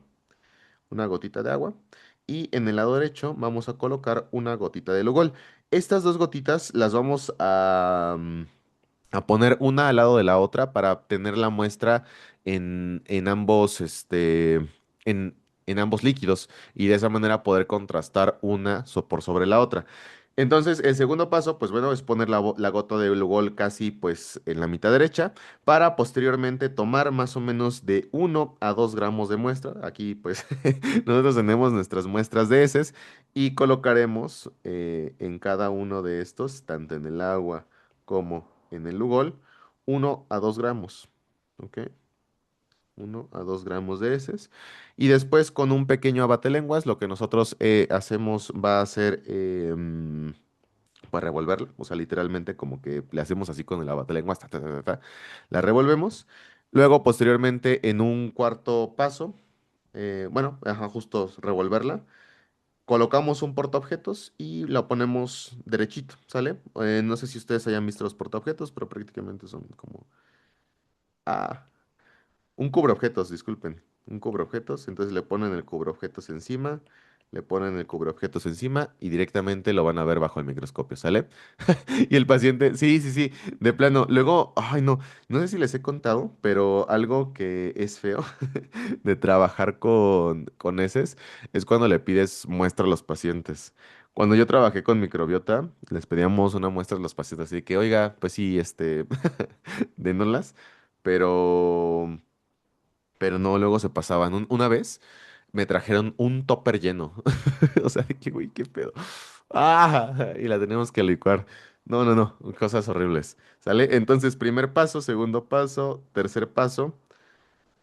una gotita de agua, y en el lado derecho vamos a colocar una gotita de Lugol. Estas dos gotitas las vamos a poner una al lado de la otra para obtener la muestra en ambos, en ambos líquidos y de esa manera poder contrastar una por sobre la otra. Entonces, el segundo paso, pues bueno, es poner la gota de Lugol casi pues en la mitad derecha para posteriormente tomar más o menos de 1 a 2 gramos de muestra. Aquí pues nosotros tenemos nuestras muestras de heces y colocaremos en cada uno de estos, tanto en el agua, como en el Lugol, 1 a 2 gramos. ¿Ok? 1 a 2 gramos de heces. Y después con un pequeño abatelenguas, lo que nosotros hacemos va a ser para revolverla. O sea, literalmente como que le hacemos así con el abatelenguas. Ta, ta, ta, ta, ta, la revolvemos. Luego, posteriormente, en un cuarto paso, bueno, ajá, justo revolverla. Colocamos un portaobjetos y lo ponemos derechito, ¿sale? No sé si ustedes hayan visto los portaobjetos, pero prácticamente son como... Ah, un cubreobjetos, disculpen. Un cubreobjetos. Entonces le ponen el cubreobjetos encima, le ponen el cubreobjetos encima y directamente lo van a ver bajo el microscopio, ¿sale? Y el paciente, sí, sí, sí, de plano. Luego, ay, no, no sé si les he contado, pero algo que es feo de trabajar con heces es cuando le pides muestra a los pacientes. Cuando yo trabajé con microbiota, les pedíamos una muestra a los pacientes, así que, oiga, pues sí, dénoslas, pero, pero no, luego se pasaban. Una vez me trajeron un topper lleno, o sea, de que, güey, qué pedo. Ah, y la tenemos que licuar. No, no, no, cosas horribles, ¿sale? Entonces, primer paso, segundo paso, tercer paso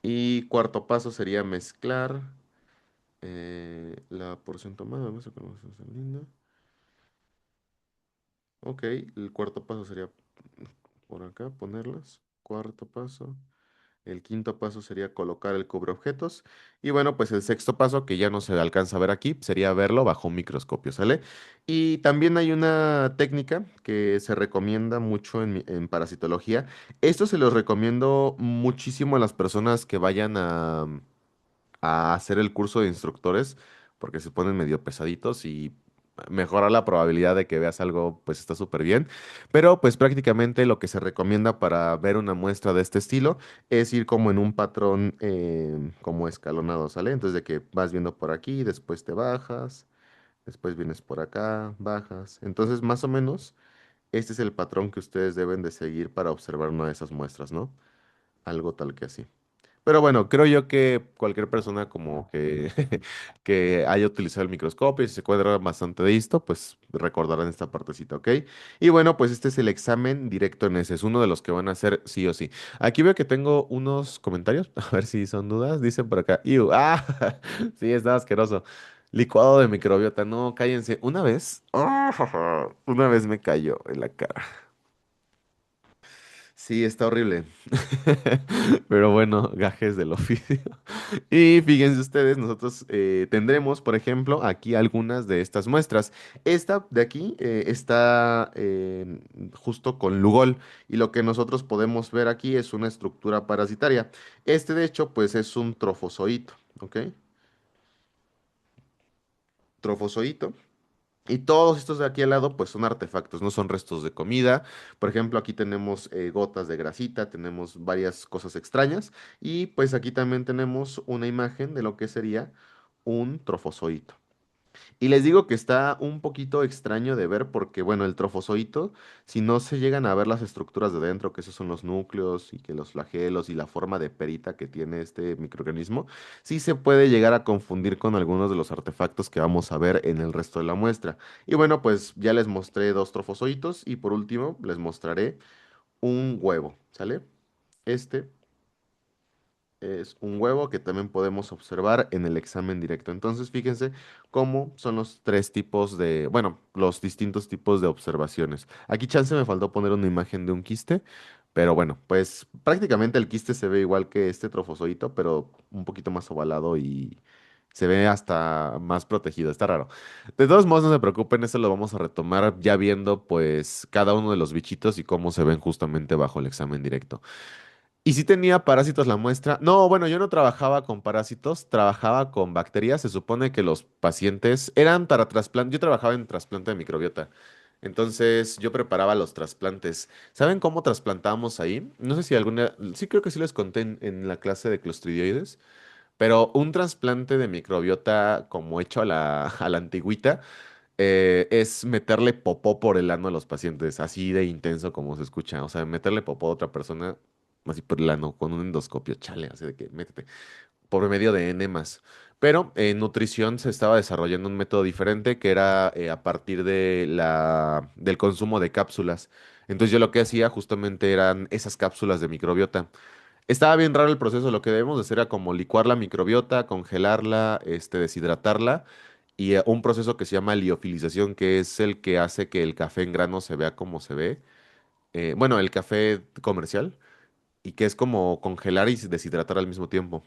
y cuarto paso sería mezclar la porción tomada. Vamos a cómo se está linda. Ok, el cuarto paso sería por acá, ponerlas. Cuarto paso. El quinto paso sería colocar el cubreobjetos. Y bueno, pues el sexto paso, que ya no se alcanza a ver aquí, sería verlo bajo un microscopio, ¿sale? Y también hay una técnica que se recomienda mucho en parasitología. Esto se los recomiendo muchísimo a las personas que vayan a hacer el curso de instructores, porque se ponen medio pesaditos y mejorar la probabilidad de que veas algo, pues está súper bien. Pero pues prácticamente lo que se recomienda para ver una muestra de este estilo es ir como en un patrón como escalonado, ¿sale? Entonces de que vas viendo por aquí, después te bajas, después vienes por acá, bajas. Entonces más o menos este es el patrón que ustedes deben de seguir para observar una de esas muestras, ¿no? Algo tal que así. Pero bueno, creo yo que cualquier persona como que, que haya utilizado el microscopio y se cuadra bastante de esto, pues recordarán esta partecita, ¿ok? Y bueno, pues este es el examen directo en ese, es uno de los que van a hacer sí o sí. Aquí veo que tengo unos comentarios, a ver si son dudas, dicen por acá, ¡Iu! ¡Ah! Sí, está asqueroso. Licuado de microbiota, no, cállense. Una vez me cayó en la cara. Sí, está horrible. Pero bueno, gajes del oficio. Y fíjense ustedes, nosotros tendremos, por ejemplo, aquí algunas de estas muestras. Esta de aquí está justo con Lugol y lo que nosotros podemos ver aquí es una estructura parasitaria. Este, de hecho, pues es un trofozoito, ¿ok? Trofozoito. Y todos estos de aquí al lado, pues son artefactos, no son restos de comida. Por ejemplo, aquí tenemos gotas de grasita, tenemos varias cosas extrañas. Y pues aquí también tenemos una imagen de lo que sería un trofozoito. Y les digo que está un poquito extraño de ver porque, bueno, el trofozoito, si no se llegan a ver las estructuras de dentro, que esos son los núcleos y que los flagelos y la forma de perita que tiene este microorganismo, sí se puede llegar a confundir con algunos de los artefactos que vamos a ver en el resto de la muestra. Y bueno, pues ya les mostré dos trofozoitos y por último les mostraré un huevo, ¿sale? Este es un huevo que también podemos observar en el examen directo. Entonces, fíjense cómo son los tres tipos de, bueno, los distintos tipos de observaciones. Aquí chance me faltó poner una imagen de un quiste, pero bueno, pues prácticamente el quiste se ve igual que este trofozoito, pero un poquito más ovalado y se ve hasta más protegido. Está raro. De todos modos, no se preocupen, eso lo vamos a retomar ya viendo pues cada uno de los bichitos y cómo se ven justamente bajo el examen directo. ¿Y si tenía parásitos la muestra? No, bueno, yo no trabajaba con parásitos, trabajaba con bacterias. Se supone que los pacientes eran para trasplante. Yo trabajaba en trasplante de microbiota. Entonces yo preparaba los trasplantes. ¿Saben cómo trasplantábamos ahí? No sé si alguna... Sí, creo que sí les conté en la clase de clostridioides. Pero un trasplante de microbiota como hecho a a la antigüita es meterle popó por el ano a los pacientes, así de intenso como se escucha. O sea, meterle popó a otra persona, así por el ano, con un endoscopio, chale, así de que métete, por medio de enemas. Pero en nutrición se estaba desarrollando un método diferente que era a partir de del consumo de cápsulas. Entonces yo lo que hacía justamente eran esas cápsulas de microbiota. Estaba bien raro el proceso, lo que debemos de hacer era como licuar la microbiota, congelarla, deshidratarla y un proceso que se llama liofilización, que es el que hace que el café en grano se vea como se ve. Bueno, el café comercial y que es como congelar y deshidratar al mismo tiempo.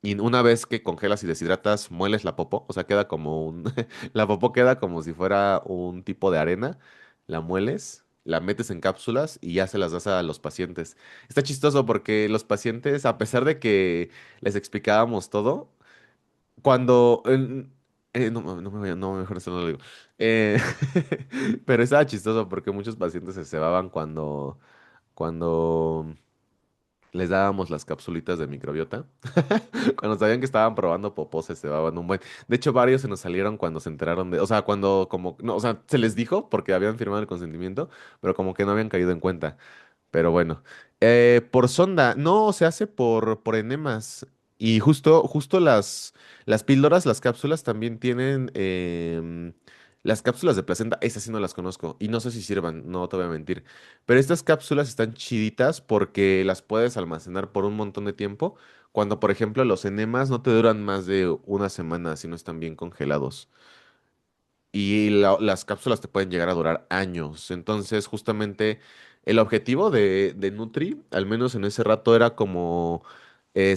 Y una vez que congelas y deshidratas, mueles la popó, o sea, queda como un... La popó queda como si fuera un tipo de arena, la mueles, la metes en cápsulas y ya se las das a los pacientes. Está chistoso porque los pacientes, a pesar de que les explicábamos todo, cuando... no, no me voy no, mejor eso no lo digo. Eh, pero estaba chistoso porque muchos pacientes se cebaban cuando les dábamos las capsulitas de microbiota. Cuando sabían que estaban probando popó, se cebaban un buen. De hecho, varios se nos salieron cuando se enteraron de, o sea, cuando como, no, o sea, se les dijo porque habían firmado el consentimiento, pero como que no habían caído en cuenta. Pero bueno, por sonda, no, se hace por enemas. Y justo las píldoras, las cápsulas también tienen las cápsulas de placenta, esas sí no las conozco y no sé si sirvan, no te voy a mentir. Pero estas cápsulas están chiditas porque las puedes almacenar por un montón de tiempo. Cuando, por ejemplo, los enemas no te duran más de una semana si no están bien congelados. Y las cápsulas te pueden llegar a durar años. Entonces, justamente el objetivo de Nutri, al menos en ese rato, era como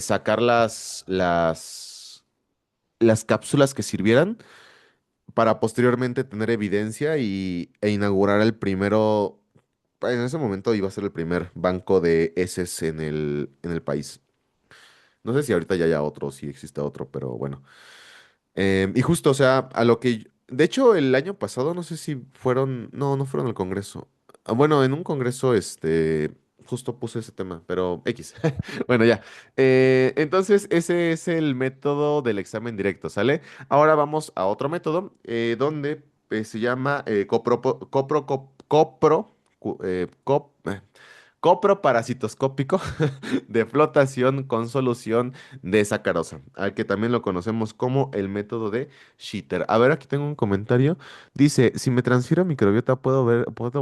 sacar las cápsulas que sirvieran para posteriormente tener evidencia e inaugurar el primero, en ese momento iba a ser el primer banco de heces en el país. No sé si ahorita ya haya otro, si existe otro, pero bueno. Y justo, o sea, De hecho, el año pasado, no sé si fueron, no, no fueron al Congreso. Ah, bueno, en un Congreso, justo puse ese tema, pero X. Bueno, ya. Entonces, ese es el método del examen directo, ¿sale? Ahora vamos a otro método, donde se llama coproparasitoscópico de flotación con solución de sacarosa, al que también lo conocemos como el método de Scheiter. A ver, aquí tengo un comentario. Dice, si me transfiero microbiota, ¿puedo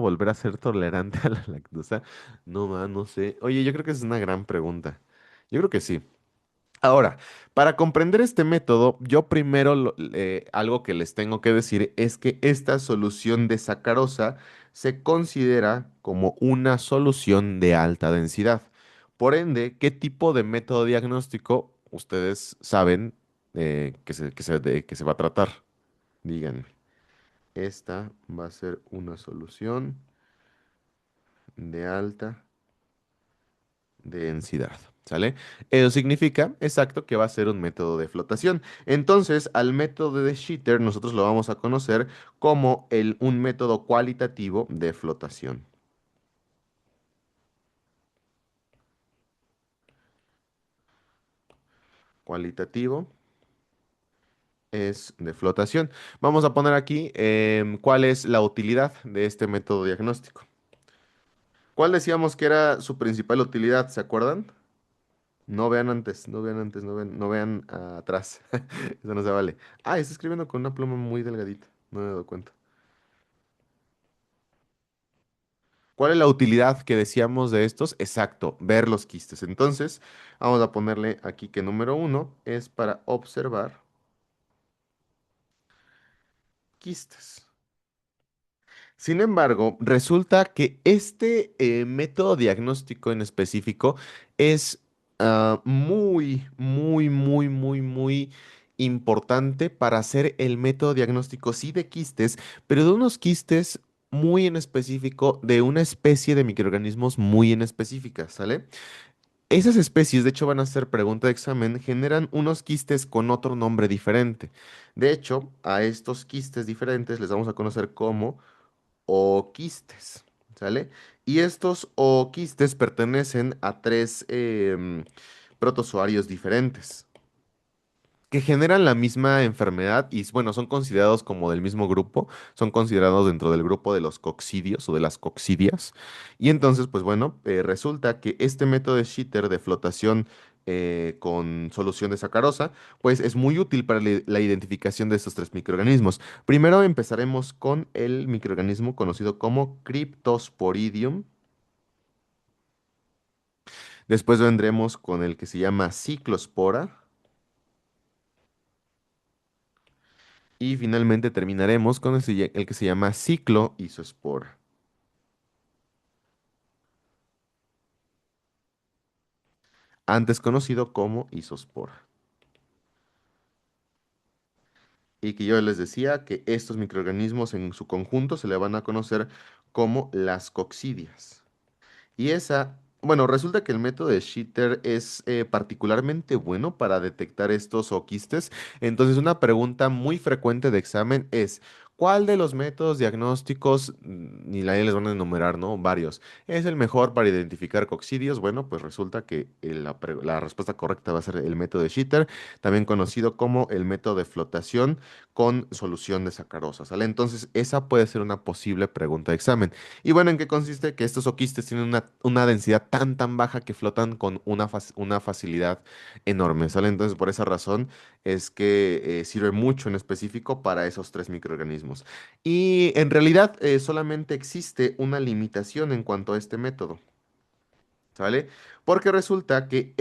volver a ser tolerante a la lactosa? No, no sé. Oye, yo creo que esa es una gran pregunta. Yo creo que sí. Ahora, para comprender este método, yo primero algo que les tengo que decir es que esta solución de sacarosa se considera como una solución de alta densidad. Por ende, ¿qué tipo de método diagnóstico ustedes saben que se va a tratar? Díganme. Esta va a ser una solución de alta densidad. ¿Sale? Eso significa, exacto, que va a ser un método de flotación. Entonces, al método de Scheiter nosotros lo vamos a conocer como un método cualitativo de flotación. Cualitativo es de flotación. Vamos a poner aquí cuál es la utilidad de este método diagnóstico. ¿Cuál decíamos que era su principal utilidad? ¿Se acuerdan? No vean antes, no vean antes, no vean atrás. Eso no se vale. Ah, está escribiendo con una pluma muy delgadita. No me he dado cuenta. ¿Cuál es la utilidad que decíamos de estos? Exacto, ver los quistes. Entonces, vamos a ponerle aquí que número uno es para observar quistes. Sin embargo, resulta que este método diagnóstico en específico es muy importante para hacer el método diagnóstico, sí, de quistes, pero de unos quistes muy en específico, de una especie de microorganismos muy en específica, ¿sale? Esas especies, de hecho, van a ser pregunta de examen, generan unos quistes con otro nombre diferente. De hecho, a estos quistes diferentes les vamos a conocer como oquistes, ¿sale? Y estos oquistes pertenecen a tres protozoarios diferentes que generan la misma enfermedad y, bueno, son considerados como del mismo grupo, son considerados dentro del grupo de los coccidios o de las coccidias. Y entonces, pues bueno, resulta que este método de Scheiter de flotación con solución de sacarosa, pues es muy útil para la identificación de estos tres microorganismos. Primero empezaremos con el microorganismo conocido como Cryptosporidium. Después vendremos con el que se llama Ciclospora. Y finalmente terminaremos con el que se llama cicloisospora, antes conocido como isospora. Y que yo les decía que estos microorganismos en su conjunto se le van a conocer como las coccidias. Y esa, bueno, resulta que el método de Scheiter es particularmente bueno para detectar estos oquistes. Entonces, una pregunta muy frecuente de examen es, ¿cuál de los métodos diagnósticos, ni la les van a enumerar, ¿no? Varios, es el mejor para identificar coccidios? Bueno, pues resulta que la respuesta correcta va a ser el método de Scheiter, también conocido como el método de flotación con solución de sacarosa, ¿sale? Entonces, esa puede ser una posible pregunta de examen. Y bueno, ¿en qué consiste? Que estos oquistes tienen una densidad tan baja que flotan con una facilidad enorme, ¿sale? Entonces, por esa razón es que sirve mucho en específico para esos tres microorganismos. Y en realidad solamente existe una limitación en cuanto a este método. ¿Sale? Porque resulta que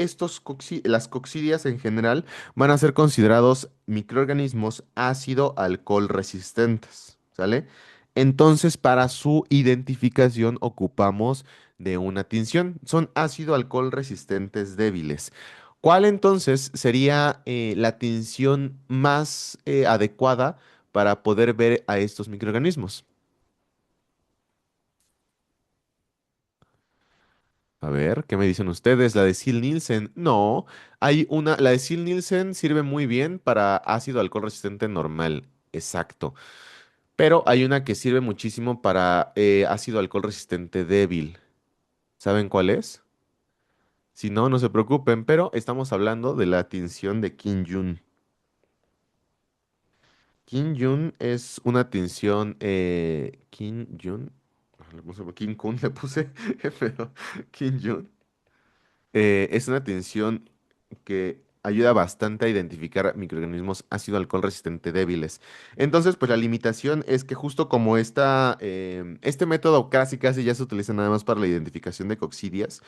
las coccidias en general van a ser considerados microorganismos ácido alcohol resistentes, ¿sale? Entonces, para su identificación ocupamos de una tinción. Son ácido alcohol resistentes débiles. ¿Cuál entonces sería la tinción más adecuada para poder ver a estos microorganismos? A ver, ¿qué me dicen ustedes? La de Sil Nielsen. No, la de Sil Nielsen sirve muy bien para ácido alcohol resistente normal. Exacto. Pero hay una que sirve muchísimo para ácido alcohol resistente débil. ¿Saben cuál es? Si no, no se preocupen, pero estamos hablando de la tinción de Kim-Yun. Kim-Yun es una tinción. Kim-Yun. Le puse Kim-Kun, le puse, pero Kim-Yun. Es una tinción que ayuda bastante a identificar microorganismos ácido alcohol resistente débiles. Entonces, pues la limitación es que justo como este método casi casi ya se utiliza nada más para la identificación de coccidias,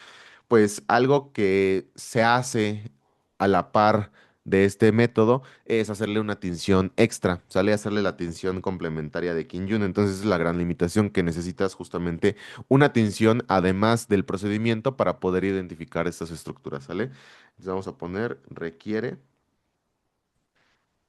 pues algo que se hace a la par de este método es hacerle una tinción extra, sale a hacerle la tinción complementaria de Kin-Yun. Entonces es la gran limitación que necesitas justamente una tinción además del procedimiento para poder identificar estas estructuras, ¿sale? Entonces vamos a poner requiere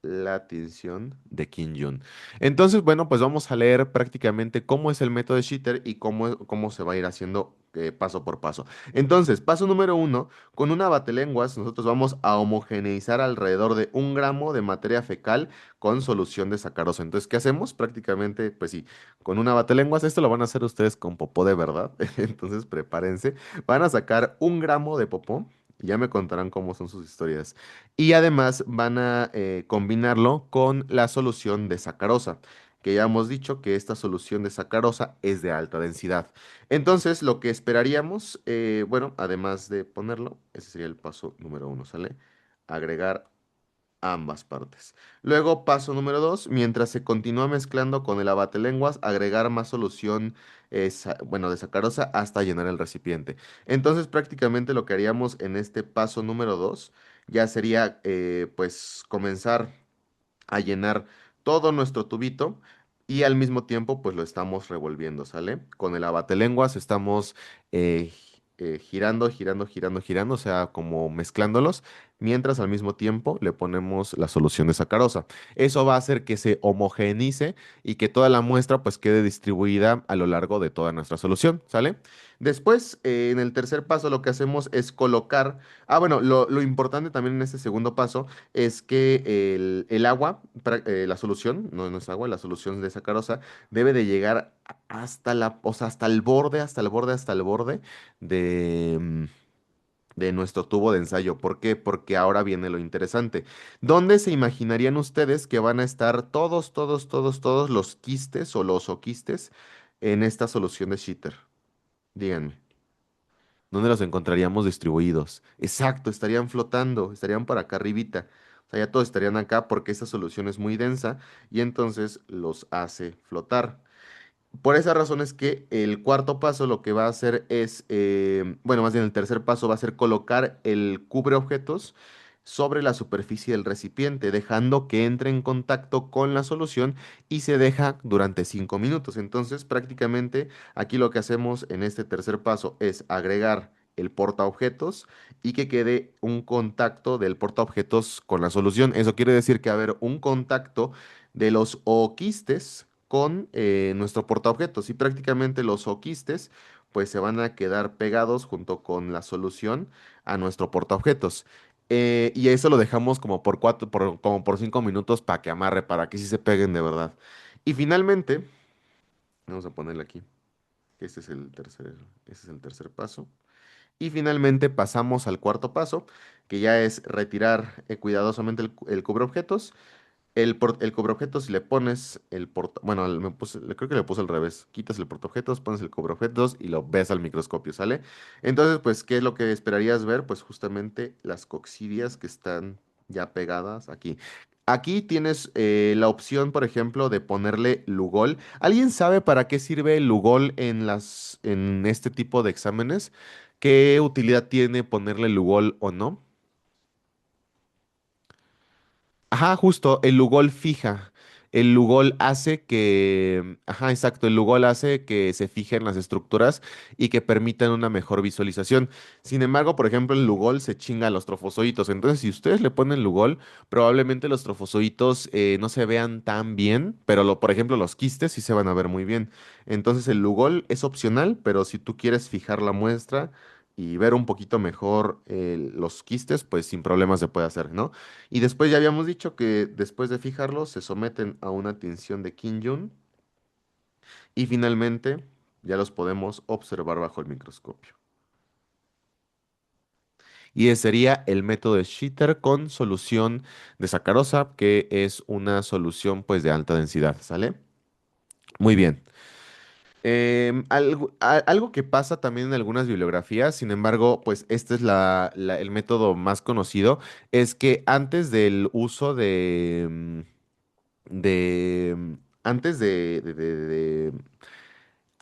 la tinción de Kim-Yun. Entonces, bueno, pues vamos a leer prácticamente cómo es el método de Shitter y cómo se va a ir haciendo paso por paso. Entonces, paso número uno, con una batelenguas, nosotros vamos a homogeneizar alrededor de 1 gramo de materia fecal con solución de sacarosa. Entonces, ¿qué hacemos? Prácticamente, pues sí, con una batelenguas, esto lo van a hacer ustedes con popó de verdad. Entonces, prepárense. Van a sacar 1 gramo de popó. Ya me contarán cómo son sus historias. Y además van a combinarlo con la solución de sacarosa, que ya hemos dicho que esta solución de sacarosa es de alta densidad. Entonces, lo que esperaríamos, bueno, además de ponerlo, ese sería el paso número uno, ¿sale? Agregar ambas partes. Luego, paso número dos, mientras se continúa mezclando con el abatelenguas, agregar más solución, bueno, de sacarosa hasta llenar el recipiente. Entonces, prácticamente lo que haríamos en este paso número dos ya sería, pues, comenzar a llenar todo nuestro tubito y al mismo tiempo pues lo estamos revolviendo, ¿sale? Con el abatelenguas estamos girando, girando, girando, girando, o sea, como mezclándolos, mientras al mismo tiempo le ponemos la solución de sacarosa. Eso va a hacer que se homogenice y que toda la muestra pues quede distribuida a lo largo de toda nuestra solución, ¿sale? Después, en el tercer paso lo que hacemos es colocar, bueno, lo importante también en este segundo paso es que el agua, la solución, no es agua, la solución de sacarosa debe de llegar hasta o sea, hasta el borde, hasta el borde, hasta el borde de, de nuestro tubo de ensayo. ¿Por qué? Porque ahora viene lo interesante. ¿Dónde se imaginarían ustedes que van a estar todos, todos, todos, todos los quistes o los oquistes en esta solución de Shitter? Díganme. ¿Dónde los encontraríamos distribuidos? Exacto, estarían flotando, estarían por acá arribita. O sea, ya todos estarían acá porque esta solución es muy densa y entonces los hace flotar. Por esa razón es que el cuarto paso lo que va a hacer es, bueno, más bien el tercer paso va a ser colocar el cubre objetos sobre la superficie del recipiente, dejando que entre en contacto con la solución y se deja durante 5 minutos. Entonces, prácticamente aquí lo que hacemos en este tercer paso es agregar el portaobjetos y que quede un contacto del portaobjetos con la solución. Eso quiere decir que va a haber un contacto de los oquistes con nuestro portaobjetos y prácticamente los oquistes pues se van a quedar pegados junto con la solución a nuestro portaobjetos. Y eso lo dejamos como por como por 5 minutos para que amarre, para que sí se peguen de verdad. Y finalmente, vamos a ponerle aquí, que este es el tercer paso. Y finalmente pasamos al cuarto paso, que ya es retirar cuidadosamente el cubreobjetos. El cubreobjetos, si le pones bueno, creo que le puse al revés. Quitas el portaobjetos, pones el cubreobjetos y lo ves al microscopio, ¿sale? Entonces, pues, ¿qué es lo que esperarías ver? Pues justamente las coccidias que están ya pegadas aquí. Aquí tienes la opción, por ejemplo, de ponerle Lugol. ¿Alguien sabe para qué sirve el Lugol en este tipo de exámenes? ¿Qué utilidad tiene ponerle Lugol o no? Ajá, justo, el Lugol fija. El Lugol hace que, ajá, exacto, el Lugol hace que se fijen las estructuras y que permitan una mejor visualización. Sin embargo, por ejemplo, el Lugol se chinga a los trofozoitos. Entonces, si ustedes le ponen Lugol, probablemente los trofozoitos no se vean tan bien, pero por ejemplo, los quistes sí se van a ver muy bien. Entonces, el Lugol es opcional, pero si tú quieres fijar la muestra, y ver un poquito mejor los quistes, pues sin problemas se puede hacer, ¿no? Y después ya habíamos dicho que después de fijarlos se someten a una tinción de Kin-Yun y finalmente ya los podemos observar bajo el microscopio. Y ese sería el método de Schitter con solución de sacarosa, que es una solución pues de alta densidad, ¿sale? Muy bien. Algo que pasa también en algunas bibliografías, sin embargo, pues este es el método más conocido, es que antes del uso antes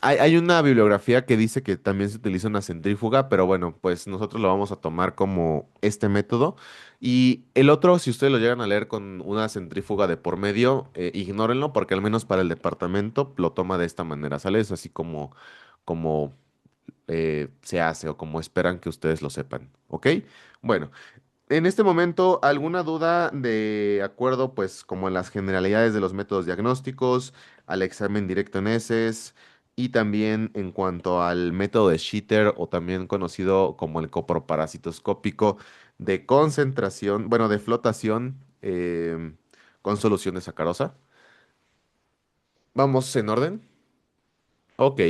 hay una bibliografía que dice que también se utiliza una centrífuga, pero bueno, pues nosotros lo vamos a tomar como este método. Y el otro, si ustedes lo llegan a leer con una centrífuga de por medio, ignórenlo porque al menos para el departamento lo toma de esta manera, ¿sale? Es así como se hace o como esperan que ustedes lo sepan, ¿ok? Bueno. En este momento, ¿alguna duda de acuerdo, pues, como en las generalidades de los métodos diagnósticos, al examen directo en heces y también en cuanto al método de Schitter o también conocido como el coproparasitoscópico de concentración, bueno, de flotación con solución de sacarosa? ¿Vamos en orden? Ok.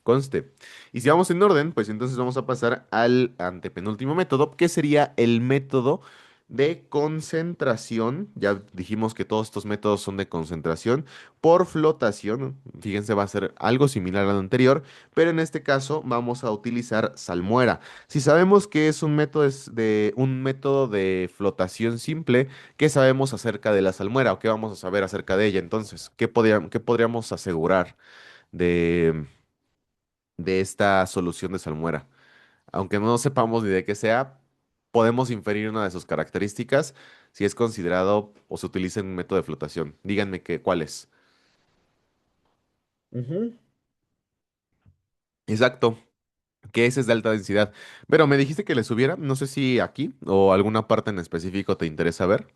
Conste. Y si vamos en orden, pues entonces vamos a pasar al antepenúltimo método, que sería el método de concentración. Ya dijimos que todos estos métodos son de concentración por flotación. Fíjense, va a ser algo similar al anterior, pero en este caso vamos a utilizar salmuera. Si sabemos que es un método de flotación simple, ¿qué sabemos acerca de la salmuera o qué vamos a saber acerca de ella? Entonces, ¿qué podríamos asegurar de esta solución de salmuera? Aunque no sepamos ni de qué sea, podemos inferir una de sus características si es considerado o se utiliza en un método de flotación. Díganme cuál es. Ujú. Exacto, que ese es de alta densidad. Pero me dijiste que le subiera, no sé si aquí o alguna parte en específico te interesa ver.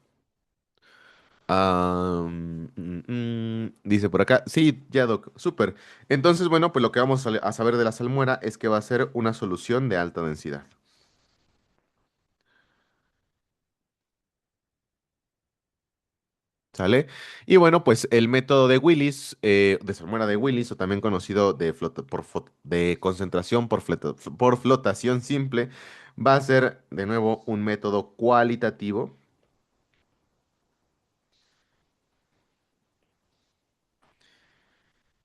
Dice por acá, sí, ya, Doc, súper. Entonces, bueno, pues lo que vamos a saber de la salmuera es que va a ser una solución de alta densidad. ¿Sale? Y bueno, pues el método de Willis, de salmuera de Willis, o también conocido de concentración por flotación simple, va a ser de nuevo un método cualitativo.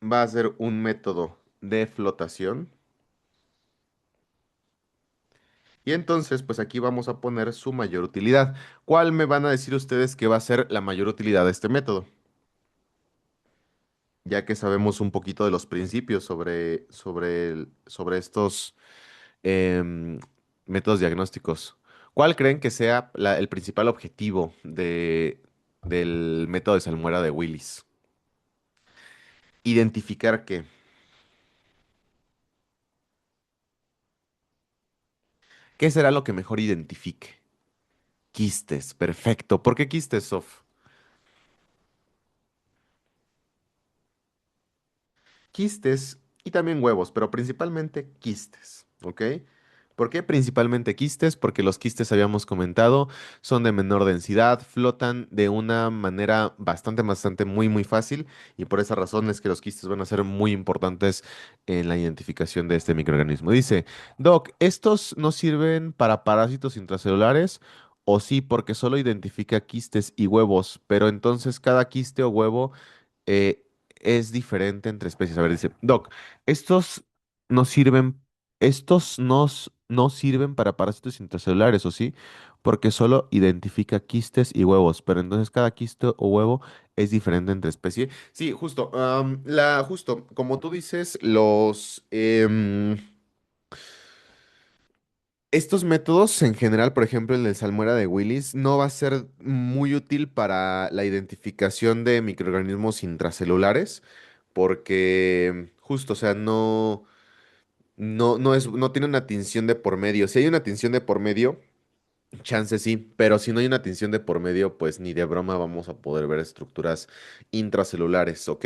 Va a ser un método de flotación. Y entonces, pues aquí vamos a poner su mayor utilidad. ¿Cuál me van a decir ustedes que va a ser la mayor utilidad de este método? Ya que sabemos un poquito de los principios sobre estos em, métodos diagnósticos. ¿Cuál creen que sea el principal objetivo del método de salmuera de Willis? Identificar qué será lo que mejor identifique. Quistes, perfecto. ¿Por qué quistes, Sof? Quistes y también huevos, pero principalmente quistes, ¿ok? ¿Por qué principalmente quistes? Porque los quistes, habíamos comentado, son de menor densidad, flotan de una manera bastante, muy fácil y por esa razón es que los quistes van a ser muy importantes en la identificación de este microorganismo. Dice, Doc, ¿estos no sirven para parásitos intracelulares? O sí, porque solo identifica quistes y huevos, pero entonces cada quiste o huevo eh, es diferente entre especies. A ver, dice, Doc, estos no sirven, no sirven para parásitos intracelulares, ¿o sí? Porque solo identifica quistes y huevos, pero entonces cada quiste o huevo es diferente entre especies. Sí, justo, justo, como tú dices, estos métodos, en general, por ejemplo, el de salmuera de Willis, no va a ser muy útil para la identificación de microorganismos intracelulares, porque justo, o sea, no tiene una tinción de por medio. Si hay una tinción de por medio, Chance sí, pero si no hay una tinción de por medio, pues ni de broma vamos a poder ver estructuras intracelulares, ¿ok?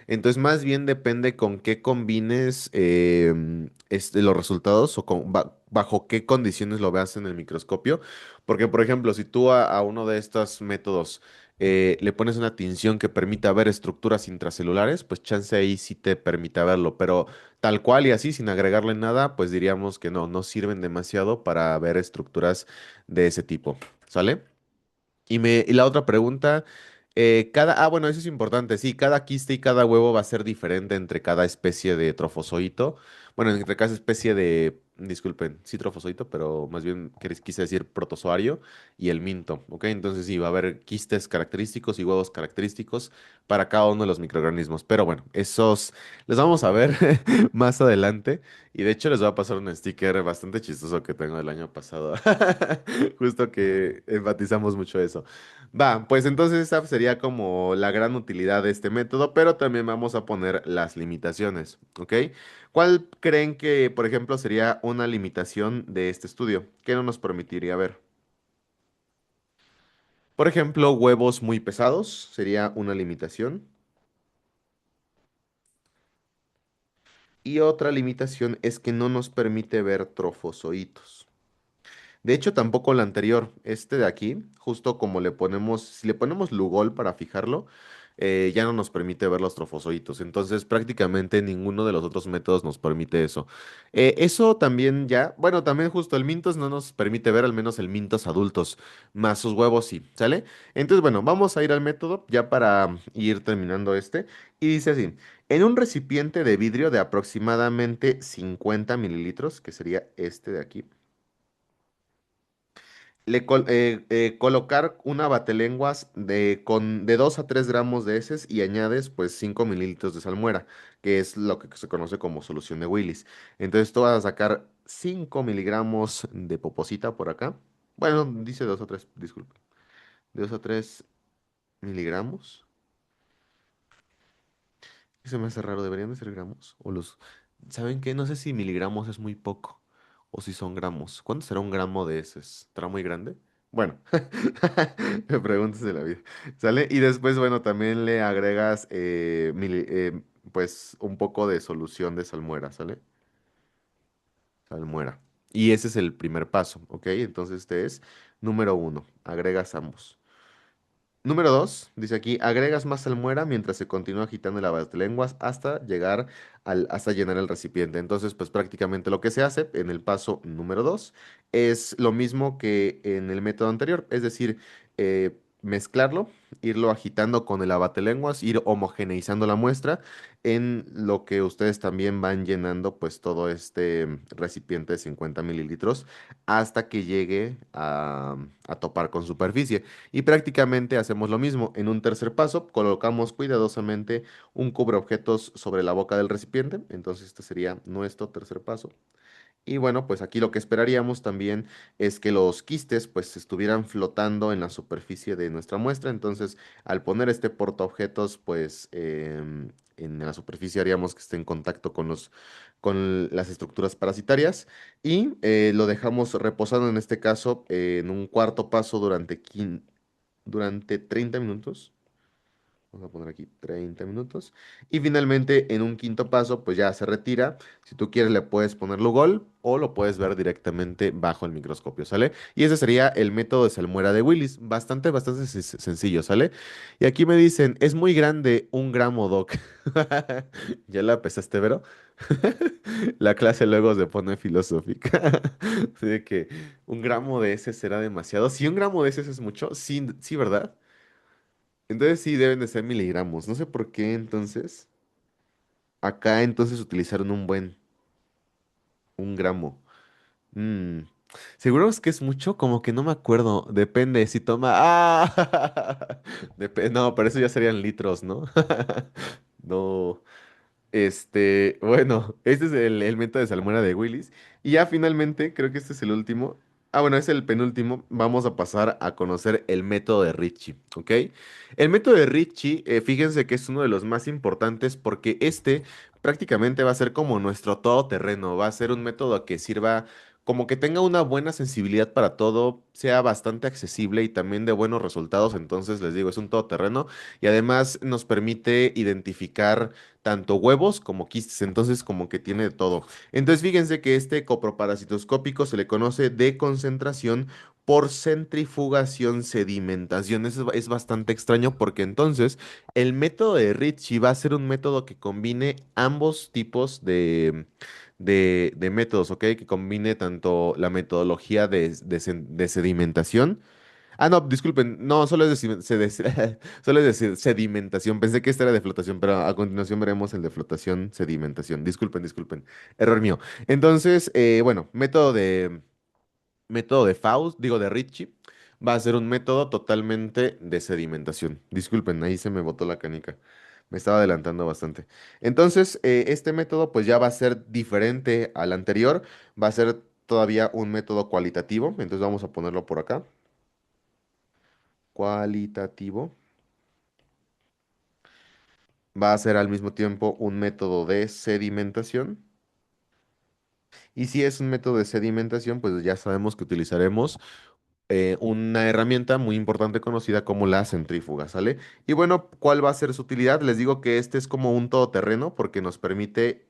Entonces más bien depende con qué combines los resultados o bajo qué condiciones lo veas en el microscopio. Porque, por ejemplo, si tú a uno de estos métodos le pones una tinción que permita ver estructuras intracelulares, pues chance ahí sí te permite verlo, pero tal cual y así, sin agregarle nada, pues diríamos que no, no sirven demasiado para ver estructuras de ese tipo, ¿sale? Y la otra pregunta, bueno, eso es importante, sí, cada quiste y cada huevo va a ser diferente entre cada especie de trofozoito, bueno, entre cada especie de, disculpen, sí trofozoito, pero más bien quise decir protozoario y el minto, ¿ok? Entonces sí, va a haber quistes característicos y huevos característicos para cada uno de los microorganismos, pero bueno, esos los vamos a ver más adelante. Y de hecho les voy a pasar un sticker bastante chistoso que tengo del año pasado. Justo que enfatizamos mucho eso. Va, pues entonces esa sería como la gran utilidad de este método, pero también vamos a poner las limitaciones, ¿ok? ¿Cuál creen que, por ejemplo, sería una limitación de este estudio? ¿Qué no nos permitiría ver? Por ejemplo, huevos muy pesados sería una limitación. Y otra limitación es que no nos permite ver trofozoitos. De hecho, tampoco la anterior, este de aquí, justo como le ponemos, si le ponemos Lugol para fijarlo, ya no nos permite ver los trofozoitos. Entonces, prácticamente ninguno de los otros métodos nos permite eso. Eso también ya, bueno, también justo el Mintos no nos permite ver al menos el Mintos adultos, más sus huevos sí, ¿sale? Entonces, bueno, vamos a ir al método ya para ir terminando este. Y dice así, en un recipiente de vidrio de aproximadamente 50 mililitros, que sería este de aquí, colocar una batelenguas de 2 a 3 gramos de heces y añades pues 5 mililitros de salmuera, que es lo que se conoce como solución de Willis. Entonces tú vas a sacar 5 miligramos de poposita por acá. Bueno, dice 2 o 3, disculpe. 2 o 3 miligramos. Se me hace raro, deberían de ser gramos. ¿Saben qué? No sé si miligramos es muy poco o si son gramos. ¿Cuánto será un gramo de heces? ¿Estará muy grande? Bueno, me preguntas de la vida. ¿Sale? Y después, bueno, también le agregas pues un poco de solución de salmuera, ¿sale? Salmuera. Y ese es el primer paso, ¿ok? Entonces este es número uno, agregas ambos. Número 2, dice aquí, agregas más salmuera mientras se continúa agitando el lenguas hasta llegar hasta llenar el recipiente. Entonces, pues prácticamente lo que se hace en el paso número 2 es lo mismo que en el método anterior, es decir, mezclarlo, irlo agitando con el abatelenguas, ir homogeneizando la muestra en lo que ustedes también van llenando pues todo este recipiente de 50 mililitros hasta que llegue a topar con superficie. Y prácticamente hacemos lo mismo. En un tercer paso, colocamos cuidadosamente un cubreobjetos sobre la boca del recipiente. Entonces, este sería nuestro tercer paso. Y bueno, pues aquí lo que esperaríamos también es que los quistes pues estuvieran flotando en la superficie de nuestra muestra. Entonces, al poner este portaobjetos pues en la superficie haríamos que esté en contacto con las estructuras parasitarias y lo dejamos reposando en este caso en un cuarto paso durante 30 minutos. Vamos a poner aquí 30 minutos. Y finalmente, en un quinto paso, pues ya se retira. Si tú quieres, le puedes poner Lugol o lo puedes ver directamente bajo el microscopio, ¿sale? Y ese sería el método de salmuera de Willis. Bastante sencillo, ¿sale? Y aquí me dicen, es muy grande, 1 gramo, Doc. ¿Ya la pesaste, Vero? La clase luego se pone filosófica. Así de que 1 gramo de ese será demasiado. Si 1 gramo de ese es mucho, sí, sí, ¿verdad? Entonces sí deben de ser miligramos. No sé por qué entonces. Acá entonces utilizaron 1 gramo. Mm, ¿Seguro es que es mucho? Como que no me acuerdo. Depende si toma. ¡Ah! No, pero eso ya serían litros, ¿no? No. Bueno, este es el método de salmuera de Willis. Y ya finalmente, creo que este es el último. Ah, bueno, es el penúltimo. Vamos a pasar a conocer el método de Ritchie, ¿ok? El método de Ritchie, fíjense que es uno de los más importantes porque este prácticamente va a ser como nuestro todoterreno. Va a ser un método que sirva como que tenga una buena sensibilidad para todo, sea bastante accesible y también de buenos resultados. Entonces, les digo, es un todoterreno y además nos permite identificar tanto huevos como quistes. Entonces, como que tiene de todo. Entonces, fíjense que este coproparasitoscópico se le conoce de concentración por centrifugación sedimentación. Eso es bastante extraño porque entonces el método de Ritchie va a ser un método que combine ambos tipos de métodos, ¿ok? Que combine tanto la metodología de sedimentación. Ah, no, disculpen, no, solo es solo es decir sedimentación. Pensé que este era de flotación, pero a continuación veremos el de flotación, sedimentación. Disculpen, disculpen. Error mío. Entonces, bueno, método de Faust, digo de Ritchie, va a ser un método totalmente de sedimentación. Disculpen, ahí se me botó la canica. Me estaba adelantando bastante. Entonces, este método pues ya va a ser diferente al anterior. Va a ser todavía un método cualitativo. Entonces vamos a ponerlo por acá. Cualitativo. Va a ser al mismo tiempo un método de sedimentación. Y si es un método de sedimentación, pues ya sabemos que utilizaremos una herramienta muy importante conocida como la centrífuga, ¿sale? Y bueno, ¿cuál va a ser su utilidad? Les digo que este es como un todoterreno porque nos permite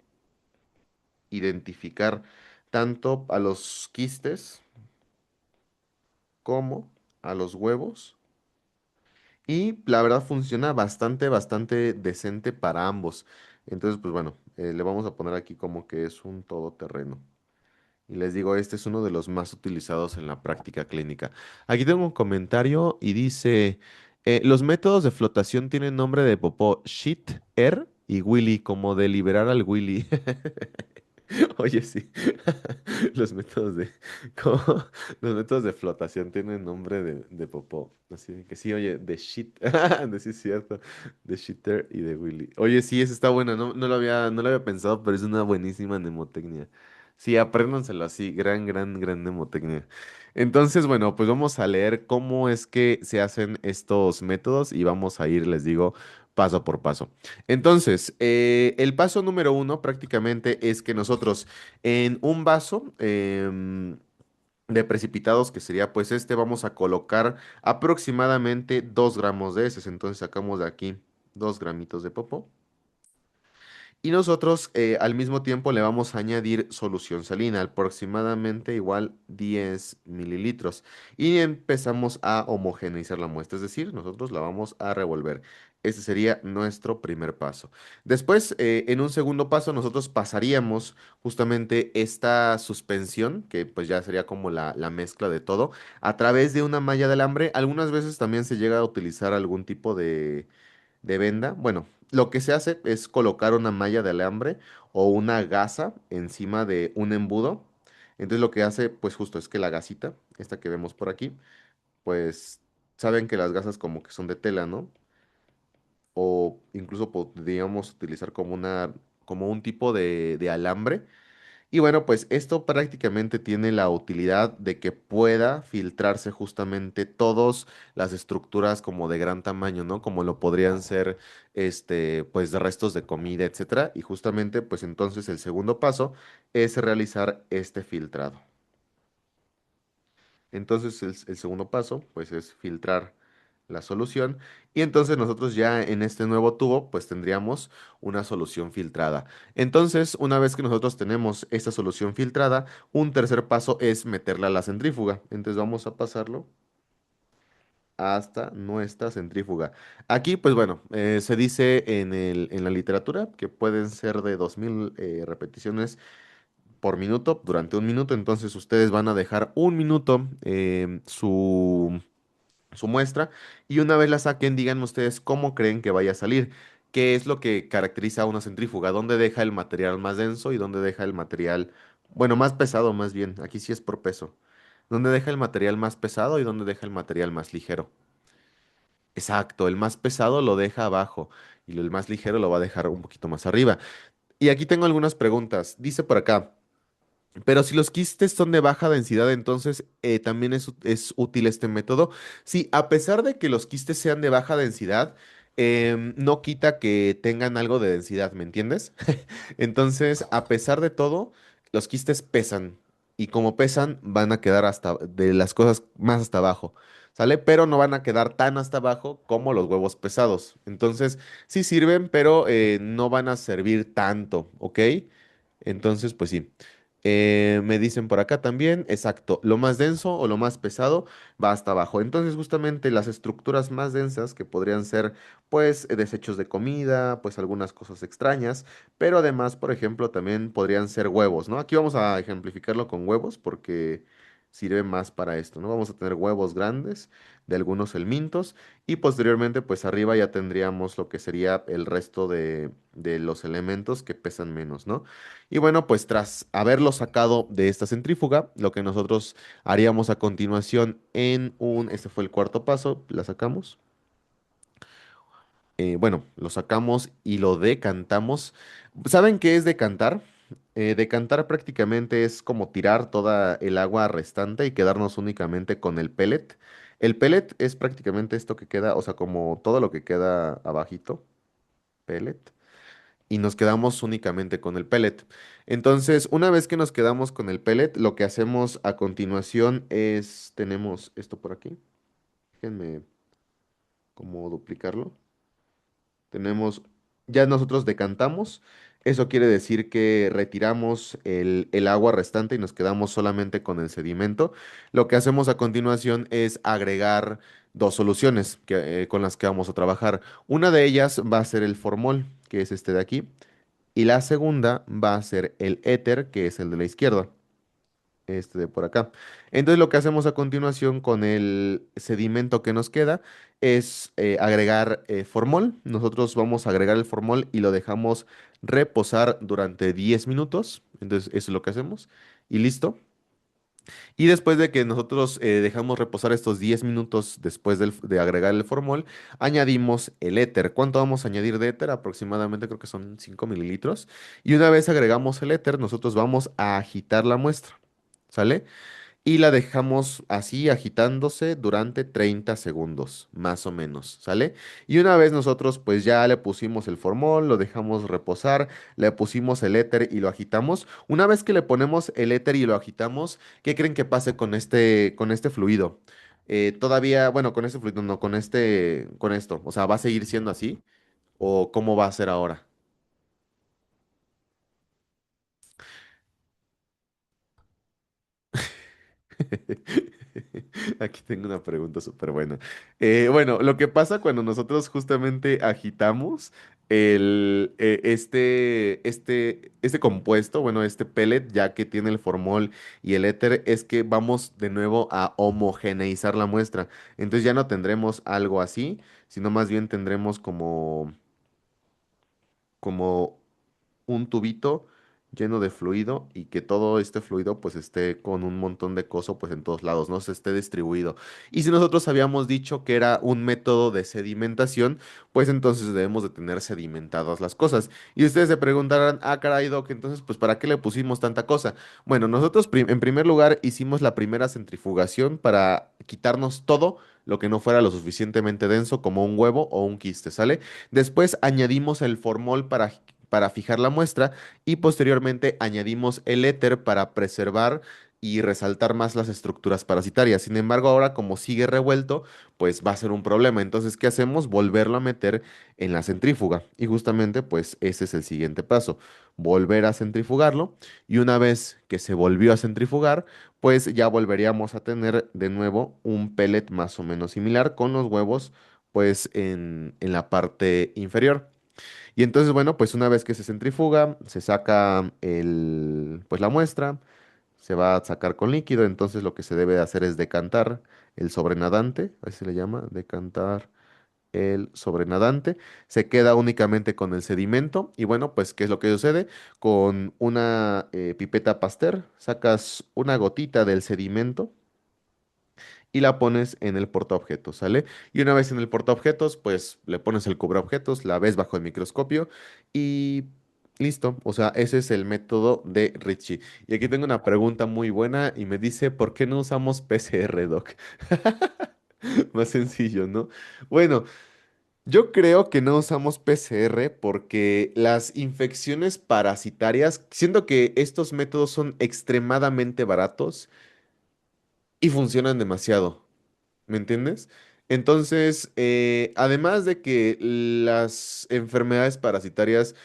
identificar tanto a los quistes como a los huevos. Y la verdad funciona bastante, bastante decente para ambos. Entonces, pues bueno, le vamos a poner aquí como que es un todoterreno. Y les digo, este es uno de los más utilizados en la práctica clínica. Aquí tengo un comentario y dice, los métodos de flotación tienen nombre de popó, shit, air y willy, como de liberar al willy. Oye, sí. Los métodos de, ¿cómo? Los métodos de flotación tienen nombre de popó. Así de que sí, oye, de shit. De sí es cierto. De shitter y de willy. Oye, sí, esa está buena. No lo había pensado, pero es una buenísima mnemotecnia. Sí, apréndanselo así. Gran, gran, gran mnemotecnia. Entonces, bueno, pues vamos a leer cómo es que se hacen estos métodos y vamos a ir, les digo, paso por paso. Entonces, el paso número uno prácticamente es que nosotros en un vaso de precipitados, que sería pues este, vamos a colocar aproximadamente 2 gramos de heces. Entonces sacamos de aquí 2 gramitos de popó. Y nosotros al mismo tiempo le vamos a añadir solución salina, aproximadamente igual 10 mililitros. Y empezamos a homogeneizar la muestra, es decir, nosotros la vamos a revolver. Ese sería nuestro primer paso. Después, en un segundo paso, nosotros pasaríamos justamente esta suspensión, que pues ya sería como la mezcla de todo, a través de una malla de alambre. Algunas veces también se llega a utilizar algún tipo de venda. Bueno, lo que se hace es colocar una malla de alambre o una gasa encima de un embudo. Entonces lo que hace, pues justo es que la gasita, esta que vemos por aquí, pues saben que las gasas como que son de tela, ¿no? O incluso podríamos utilizar como un tipo de alambre y bueno, pues esto prácticamente tiene la utilidad de que pueda filtrarse justamente todas las estructuras como de gran tamaño, ¿no? Como lo podrían ser, pues, de restos de comida, etcétera. Y justamente, pues entonces el segundo paso es realizar este filtrado. Entonces el segundo paso, pues, es filtrar la solución y entonces nosotros ya en este nuevo tubo pues tendríamos una solución filtrada. Entonces, una vez que nosotros tenemos esta solución filtrada, un tercer paso es meterla a la centrífuga. Entonces vamos a pasarlo hasta nuestra centrífuga. Aquí pues bueno, se dice en la literatura que pueden ser de 2000 repeticiones por minuto durante un minuto. Entonces ustedes van a dejar un minuto su muestra y una vez la saquen, díganme ustedes cómo creen que vaya a salir, qué es lo que caracteriza a una centrífuga, dónde deja el material más denso y dónde deja el material, bueno, más pesado más bien, aquí sí es por peso, dónde deja el material más pesado y dónde deja el material más ligero. Exacto, el más pesado lo deja abajo y el más ligero lo va a dejar un poquito más arriba. Y aquí tengo algunas preguntas. Dice por acá. Pero si los quistes son de baja densidad, entonces también es útil este método. Sí, a pesar de que los quistes sean de baja densidad, no quita que tengan algo de densidad, ¿me entiendes? Entonces, a pesar de todo, los quistes pesan. y como pesan, van a quedar hasta de las cosas más hasta abajo, ¿sale? Pero no van a quedar tan hasta abajo como los huevos pesados. Entonces, sí sirven, pero no van a servir tanto, ¿ok? Entonces, pues sí. Me dicen por acá también, exacto, lo más denso o lo más pesado va hasta abajo. Entonces, justamente las estructuras más densas que podrían ser, pues, desechos de comida, pues algunas cosas extrañas, pero además, por ejemplo, también podrían ser huevos, ¿no? Aquí vamos a ejemplificarlo con huevos porque sirve más para esto, ¿no? Vamos a tener huevos grandes de algunos helmintos y posteriormente, pues arriba ya tendríamos lo que sería el resto de los elementos que pesan menos, ¿no? Y bueno, pues tras haberlo sacado de esta centrífuga, lo que nosotros haríamos a continuación este fue el cuarto paso, la sacamos. Bueno, lo sacamos y lo decantamos. ¿Saben qué es decantar? Decantar prácticamente es como tirar toda el agua restante y quedarnos únicamente con el pellet. El pellet es prácticamente esto que queda, o sea, como todo lo que queda abajito, pellet, y nos quedamos únicamente con el pellet. Entonces, una vez que nos quedamos con el pellet, lo que hacemos a continuación es, tenemos esto por aquí, déjenme como duplicarlo. Tenemos, ya nosotros decantamos, eso quiere decir que retiramos el agua restante y nos quedamos solamente con el sedimento. Lo que hacemos a continuación es agregar dos soluciones con las que vamos a trabajar. Una de ellas va a ser el formol, que es este de aquí. Y la segunda va a ser el éter, que es el de la izquierda, este de por acá. Entonces lo que hacemos a continuación con el sedimento que nos queda es agregar formol. Nosotros vamos a agregar el formol y lo dejamos reposar durante 10 minutos. Entonces eso es lo que hacemos. Y listo. Y después de que nosotros dejamos reposar estos 10 minutos después de agregar el formol, añadimos el éter. ¿Cuánto vamos a añadir de éter? Aproximadamente creo que son 5 mililitros. Y una vez agregamos el éter, nosotros vamos a agitar la muestra. ¿Sale? Y la dejamos así agitándose durante 30 segundos, más o menos, ¿sale? Y una vez nosotros pues ya le pusimos el formol, lo dejamos reposar, le pusimos el éter y lo agitamos. Una vez que le ponemos el éter y lo agitamos, ¿qué creen que pase con este fluido? Todavía, bueno, con este fluido, no, con esto, o sea, ¿va a seguir siendo así? ¿O cómo va a ser ahora? Aquí tengo una pregunta súper buena. Bueno, lo que pasa cuando nosotros justamente agitamos este compuesto, bueno, este pellet, ya que tiene el formol y el éter, es que vamos de nuevo a homogeneizar la muestra. Entonces ya no tendremos algo así, sino más bien tendremos como un tubito lleno de fluido y que todo este fluido pues esté con un montón de coso pues en todos lados, no se esté distribuido. Y si nosotros habíamos dicho que era un método de sedimentación, pues entonces debemos de tener sedimentadas las cosas. Y ustedes se preguntarán, ah, caray, Doc, entonces pues ¿para qué le pusimos tanta cosa? Bueno, nosotros en primer lugar hicimos la primera centrifugación para quitarnos todo lo que no fuera lo suficientemente denso como un huevo o un quiste, ¿sale? Después añadimos el formol para fijar la muestra y posteriormente añadimos el éter para preservar y resaltar más las estructuras parasitarias. Sin embargo, ahora como sigue revuelto, pues va a ser un problema. Entonces, ¿qué hacemos? Volverlo a meter en la centrífuga. Y justamente, pues ese es el siguiente paso. Volver a centrifugarlo y una vez que se volvió a centrifugar, pues ya volveríamos a tener de nuevo un pellet más o menos similar con los huevos pues en la parte inferior. Y entonces, bueno, pues una vez que se centrifuga, se saca pues la muestra, se va a sacar con líquido, entonces lo que se debe de hacer es decantar el sobrenadante, así se le llama, decantar el sobrenadante, se queda únicamente con el sedimento y bueno, pues ¿qué es lo que sucede? Con una pipeta Pasteur sacas una gotita del sedimento y la pones en el portaobjetos, ¿sale? Y una vez en el portaobjetos, pues le pones el cubreobjetos, la ves bajo el microscopio y listo. O sea, ese es el método de Ritchie. Y aquí tengo una pregunta muy buena y me dice, ¿por qué no usamos PCR, Doc? Más sencillo, ¿no? Bueno. Yo creo que no usamos PCR porque las infecciones parasitarias, siento que estos métodos son extremadamente baratos y funcionan demasiado. ¿Me entiendes? Entonces, además de que las enfermedades parasitarias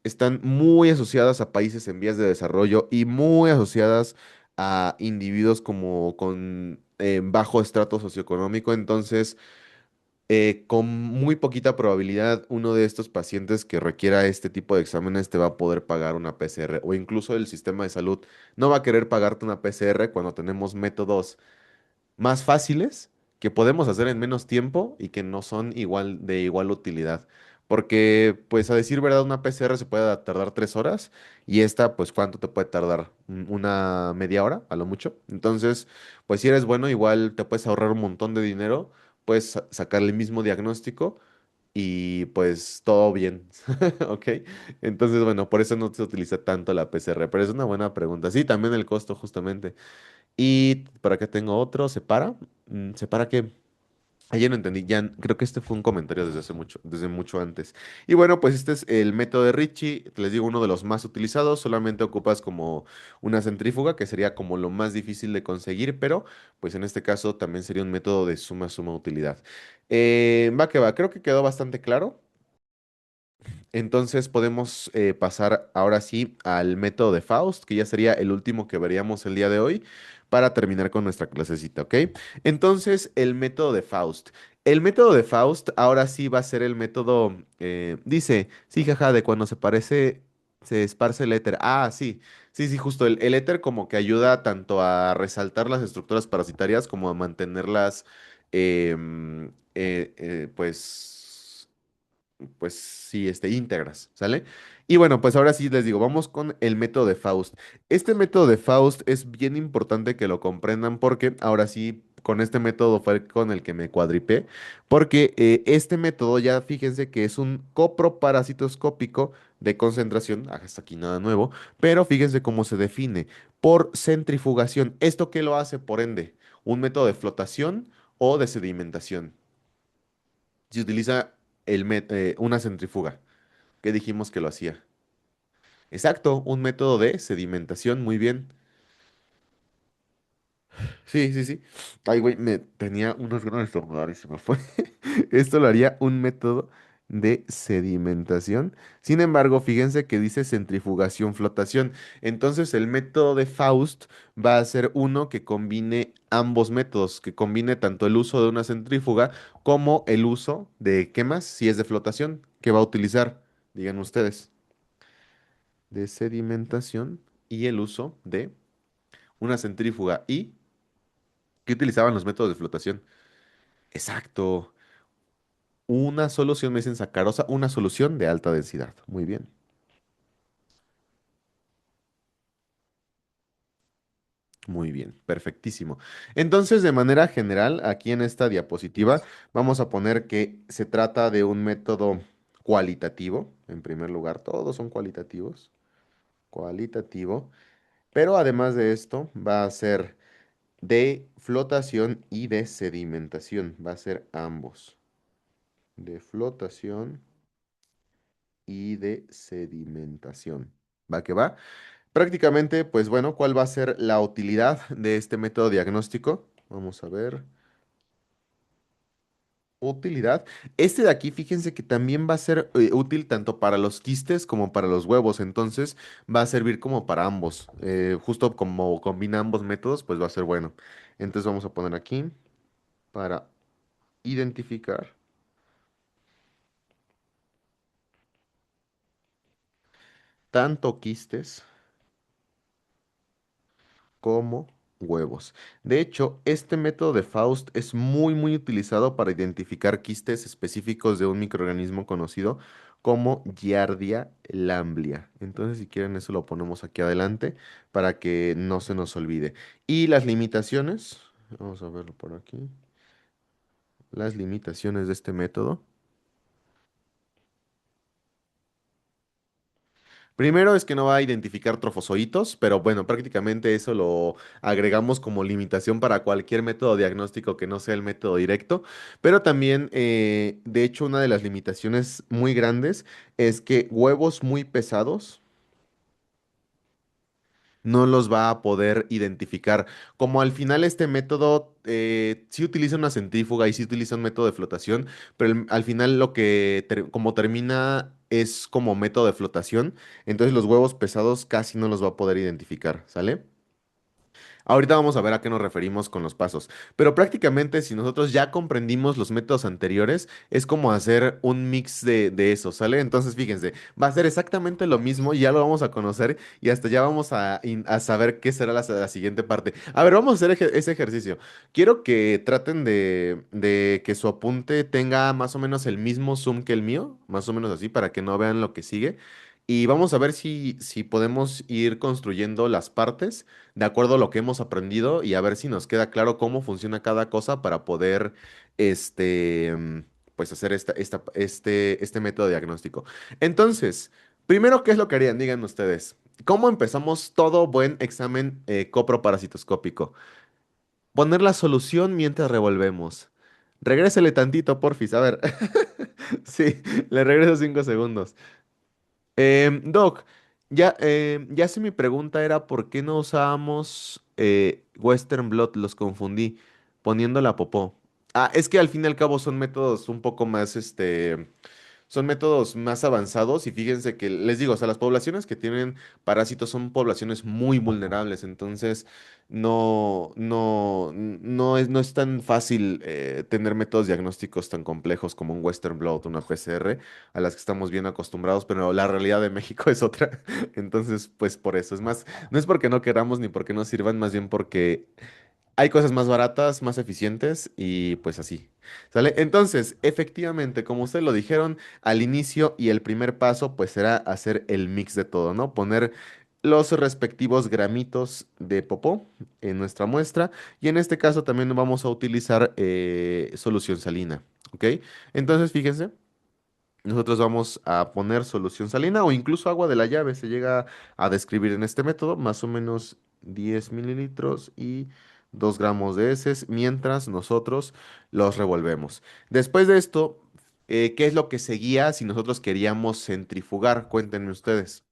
están muy asociadas a países en vías de desarrollo y muy asociadas a individuos como con bajo estrato socioeconómico, entonces, con muy poquita probabilidad, uno de estos pacientes que requiera este tipo de exámenes te va a poder pagar una PCR o incluso el sistema de salud no va a querer pagarte una PCR cuando tenemos métodos más fáciles que podemos hacer en menos tiempo y que no son igual de igual utilidad. Porque, pues a decir verdad, una PCR se puede tardar 3 horas y esta, pues, ¿cuánto te puede tardar? Una media hora, a lo mucho. Entonces, pues si eres bueno, igual te puedes ahorrar un montón de dinero, puedes sacar el mismo diagnóstico y pues todo bien, ¿ok? Entonces, bueno, por eso no se utiliza tanto la PCR, pero es una buena pregunta. Sí, también el costo, justamente. Y por acá tengo otro, ¿separa? ¿Separa qué? Ayer no entendí, ya creo que este fue un comentario desde mucho antes. Y bueno, pues este es el método de Ritchie, les digo, uno de los más utilizados, solamente ocupas como una centrífuga, que sería como lo más difícil de conseguir, pero pues en este caso también sería un método de suma utilidad. Va que va, creo que quedó bastante claro. Entonces podemos pasar ahora sí al método de Faust, que ya sería el último que veríamos el día de hoy para terminar con nuestra clasecita, ¿ok? Entonces, el método de Faust. El método de Faust ahora sí va a ser el método, dice, sí, jaja, de cuando se esparce el éter. Ah, sí, sí, sí, justo. El éter como que ayuda tanto a resaltar las estructuras parasitarias como a mantenerlas, pues sí, íntegras, ¿sale? Y bueno, pues ahora sí les digo, vamos con el método de Faust. Este método de Faust es bien importante que lo comprendan porque ahora sí, con este método fue con el que me cuadripé, porque este método ya fíjense que es un coproparasitoscópico de concentración, hasta aquí nada nuevo, pero fíjense cómo se define, por centrifugación. ¿Esto qué lo hace, por ende? Un método de flotación o de sedimentación. Se utiliza una centrífuga. ¿Qué dijimos que lo hacía? Exacto, un método de sedimentación, muy bien. Sí, sí, sí. Ay, güey, me tenía unos ganas de estornudar y se me fue. Esto lo haría un método de sedimentación. Sin embargo, fíjense que dice centrifugación, flotación. Entonces, el método de Faust va a ser uno que combine ambos métodos, que combine tanto el uso de una centrífuga como el uso de, ¿qué más? Si es de flotación, ¿qué va a utilizar? Digan ustedes. De sedimentación y el uso de una centrífuga. ¿Y qué utilizaban los métodos de flotación? Exacto. Una solución, me dicen sacarosa, una solución de alta densidad. Muy bien, muy bien, perfectísimo. Entonces, de manera general, aquí en esta diapositiva vamos a poner que se trata de un método cualitativo. En primer lugar, todos son cualitativos. Cualitativo. Pero además de esto, va a ser de flotación y de sedimentación. Va a ser ambos. De flotación y de sedimentación. ¿Va que va? Prácticamente, pues bueno, ¿cuál va a ser la utilidad de este método diagnóstico? Vamos a ver. Utilidad. Este de aquí, fíjense que también va a ser útil tanto para los quistes como para los huevos. Entonces, va a servir como para ambos. Justo como combina ambos métodos, pues va a ser bueno. Entonces, vamos a poner aquí para identificar tanto quistes como huevos. De hecho, este método de Faust es muy utilizado para identificar quistes específicos de un microorganismo conocido como Giardia lamblia. Entonces, si quieren, eso lo ponemos aquí adelante para que no se nos olvide. Y las limitaciones, vamos a verlo por aquí. Las limitaciones de este método. Primero es que no va a identificar trofozoitos, pero bueno, prácticamente eso lo agregamos como limitación para cualquier método diagnóstico que no sea el método directo. Pero también, de hecho, una de las limitaciones muy grandes es que huevos muy pesados no los va a poder identificar. Como al final este método sí utiliza una centrífuga y sí utiliza un método de flotación, pero al final lo que como termina es como método de flotación, entonces los huevos pesados casi no los va a poder identificar, ¿sale? Ahorita vamos a ver a qué nos referimos con los pasos, pero prácticamente si nosotros ya comprendimos los métodos anteriores, es como hacer un mix de eso, ¿sale? Entonces fíjense, va a ser exactamente lo mismo, ya lo vamos a conocer y hasta ya vamos a saber qué será la siguiente parte. A ver, vamos a hacer ese ejercicio. Quiero que traten de que su apunte tenga más o menos el mismo zoom que el mío, más o menos así, para que no vean lo que sigue. Y vamos a ver si podemos ir construyendo las partes de acuerdo a lo que hemos aprendido y a ver si nos queda claro cómo funciona cada cosa para poder, pues hacer este método diagnóstico. Entonces, primero, ¿qué es lo que harían? Digan ustedes. ¿Cómo empezamos todo buen examen coproparasitoscópico? Poner la solución mientras revolvemos. Regrésele tantito, porfis. A ver. Sí, le regreso 5 segundos. Doc, ya sé mi pregunta era por qué no usábamos Western Blot, los confundí, poniendo la popó. Ah, es que al fin y al cabo son métodos un poco más, son métodos más avanzados y fíjense que les digo, o sea, las poblaciones que tienen parásitos son poblaciones muy vulnerables, entonces no es tan fácil tener métodos diagnósticos tan complejos como un Western Blot, una PCR, a las que estamos bien acostumbrados, pero la realidad de México es otra, entonces pues por eso, es más, no es porque no queramos ni porque no sirvan, más bien porque hay cosas más baratas, más eficientes y pues así. ¿Sale? Entonces, efectivamente, como ustedes lo dijeron al inicio y el primer paso, pues será hacer el mix de todo, ¿no? Poner los respectivos gramitos de popó en nuestra muestra y en este caso también vamos a utilizar solución salina, ¿ok? Entonces, fíjense. Nosotros vamos a poner solución salina o incluso agua de la llave. Se llega a describir en este método, más o menos 10 mililitros y 2 gramos de heces, mientras nosotros los revolvemos. Después de esto, ¿qué es lo que seguía si nosotros queríamos centrifugar? Cuéntenme ustedes.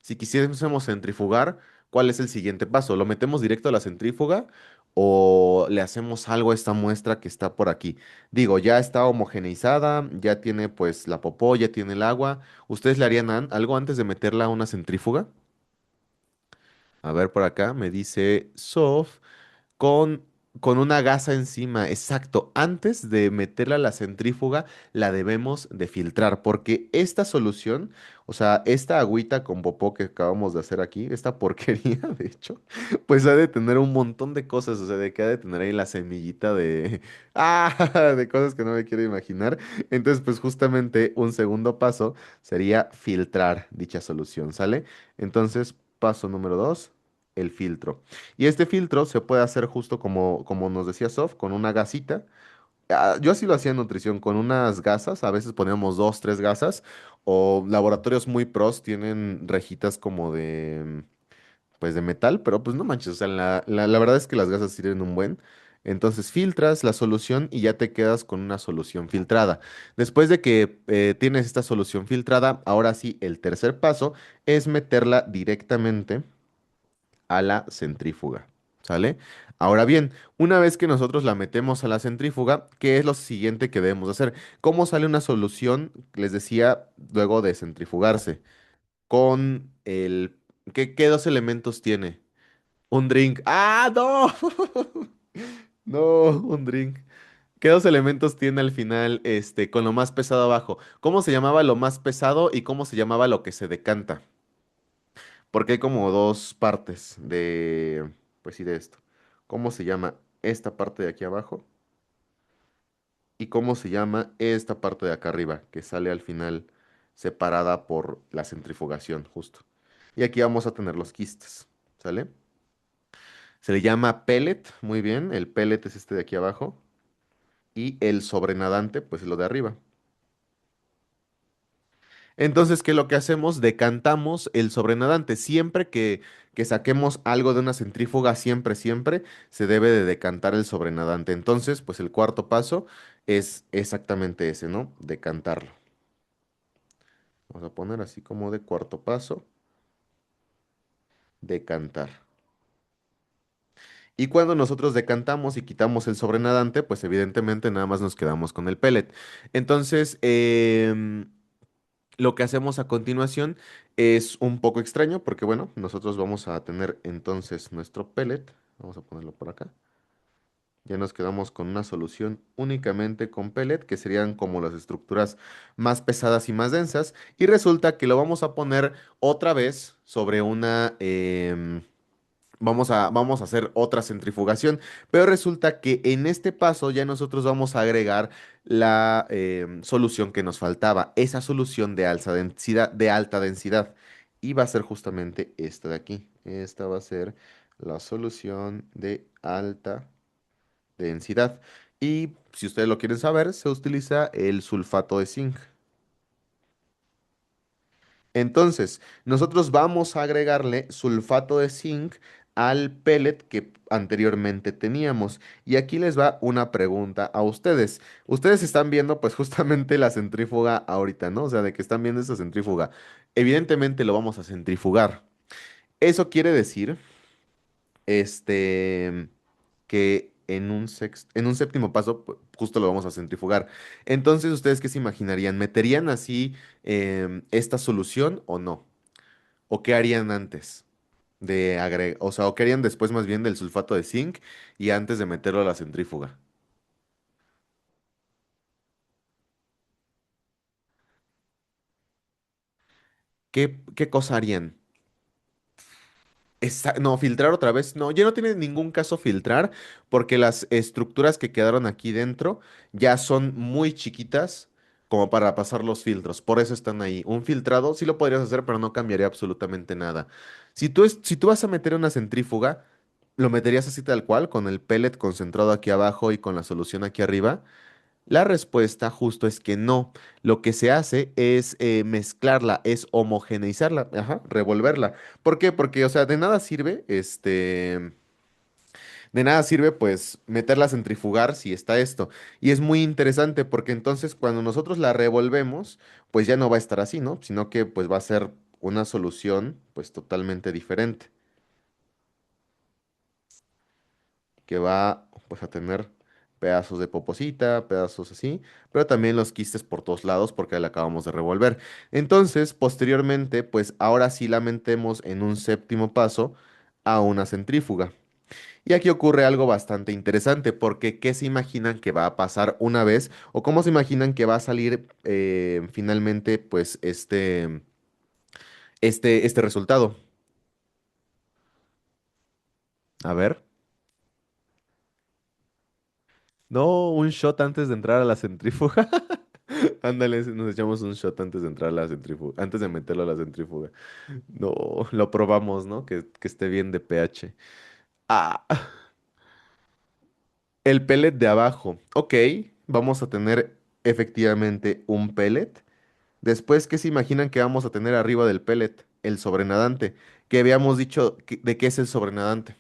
Si quisiésemos centrifugar, ¿cuál es el siguiente paso? ¿Lo metemos directo a la centrífuga o le hacemos algo a esta muestra que está por aquí? Digo, ya está homogeneizada, ya tiene pues la popó, ya tiene el agua. ¿Ustedes le harían algo antes de meterla a una centrífuga? A ver por acá, me dice Sof. Con, con una gasa encima, exacto. Antes de meterla a la centrífuga, la debemos de filtrar, porque esta solución, o sea, esta agüita con popó que acabamos de hacer aquí, esta porquería, de hecho, pues ha de tener un montón de cosas, o sea, de que ha de tener ahí la semillita de, de cosas que no me quiero imaginar. Entonces, pues justamente un segundo paso sería filtrar dicha solución, ¿sale? Entonces, paso número 2, el filtro. Y este filtro se puede hacer justo como nos decía Sof, con una gasita. Yo así lo hacía en nutrición, con unas gasas, a veces poníamos 2, 3 gasas, o laboratorios muy pros tienen rejitas como pues de metal, pero pues no manches, o sea, la verdad es que las gasas sirven un buen. Entonces filtras la solución y ya te quedas con una solución filtrada. Después de que tienes esta solución filtrada, ahora sí, el tercer paso es meterla directamente a la centrífuga. ¿Sale? Ahora bien, una vez que nosotros la metemos a la centrífuga, ¿qué es lo siguiente que debemos hacer? ¿Cómo sale una solución? Les decía, luego de centrifugarse. Con el... ¿qué dos elementos tiene? Un drink. ¡Ah, no! No, un drink. ¿Qué dos elementos tiene al final, con lo más pesado abajo? ¿Cómo se llamaba lo más pesado y cómo se llamaba lo que se decanta? Porque hay como dos partes pues sí, de esto. ¿Cómo se llama esta parte de aquí abajo? ¿Y cómo se llama esta parte de acá arriba, que sale al final separada por la centrifugación, justo? Y aquí vamos a tener los quistes, ¿sale? Se le llama pellet, muy bien. El pellet es este de aquí abajo. Y el sobrenadante, pues es lo de arriba. Entonces, ¿qué es lo que hacemos? Decantamos el sobrenadante. Siempre que saquemos algo de una centrífuga, siempre se debe de decantar el sobrenadante. Entonces, pues el cuarto paso es exactamente ese, ¿no? Decantarlo. Vamos a poner así como de cuarto paso, decantar. Y cuando nosotros decantamos y quitamos el sobrenadante, pues evidentemente nada más nos quedamos con el pellet. Entonces, lo que hacemos a continuación es un poco extraño porque, bueno, nosotros vamos a tener entonces nuestro pellet. Vamos a ponerlo por acá. Ya nos quedamos con una solución únicamente con pellet, que serían como las estructuras más pesadas y más densas. Y resulta que lo vamos a poner otra vez sobre una... vamos a hacer otra centrifugación, pero resulta que en este paso ya nosotros vamos a agregar la solución que nos faltaba, esa solución de alta densidad, y va a ser justamente esta de aquí. Esta va a ser la solución de alta densidad. Y si ustedes lo quieren saber, se utiliza el sulfato de zinc. Entonces, nosotros vamos a agregarle sulfato de zinc al pellet que anteriormente teníamos. Y aquí les va una pregunta a ustedes. Ustedes están viendo pues justamente la centrífuga ahorita, ¿no? O sea, de que están viendo esa centrífuga. Evidentemente lo vamos a centrifugar. Eso quiere decir, este, que en un séptimo paso justo lo vamos a centrifugar. Entonces, ¿ustedes qué se imaginarían? ¿Meterían así esta solución o no? ¿O qué harían antes de agregar, o sea, o qué harían después más bien del sulfato de zinc y antes de meterlo a la centrífuga? ¿Qué cosa harían? No, filtrar otra vez. No, ya no tiene ningún caso filtrar porque las estructuras que quedaron aquí dentro ya son muy chiquitas como para pasar los filtros. Por eso están ahí. Un filtrado sí lo podrías hacer, pero no cambiaría absolutamente nada. Si tú vas a meter una centrífuga, lo meterías así tal cual, con el pellet concentrado aquí abajo y con la solución aquí arriba. La respuesta justo es que no. Lo que se hace es mezclarla, es homogeneizarla, ajá, revolverla. ¿Por qué? Porque, o sea, de nada sirve, de nada sirve pues meterla a centrifugar si está esto. Y es muy interesante porque entonces cuando nosotros la revolvemos, pues ya no va a estar así, ¿no? Sino que pues va a ser una solución pues totalmente diferente, que va pues a tener pedazos de poposita, pedazos así, pero también los quistes por todos lados porque la acabamos de revolver. Entonces, posteriormente, pues ahora sí la metemos en un séptimo paso a una centrífuga. Y aquí ocurre algo bastante interesante, porque ¿qué se imaginan que va a pasar una vez? ¿O cómo se imaginan que va a salir finalmente, pues, este resultado? A ver. No, un shot antes de entrar a la centrífuga. Ándale, nos echamos un shot antes de entrar a la centrífuga, antes de meterlo a la centrífuga. No, lo probamos, ¿no? Que esté bien de pH. Ah, el pellet de abajo. Ok, vamos a tener efectivamente un pellet. Después, ¿qué se imaginan que vamos a tener arriba del pellet? El sobrenadante. Que habíamos dicho de qué es el sobrenadante.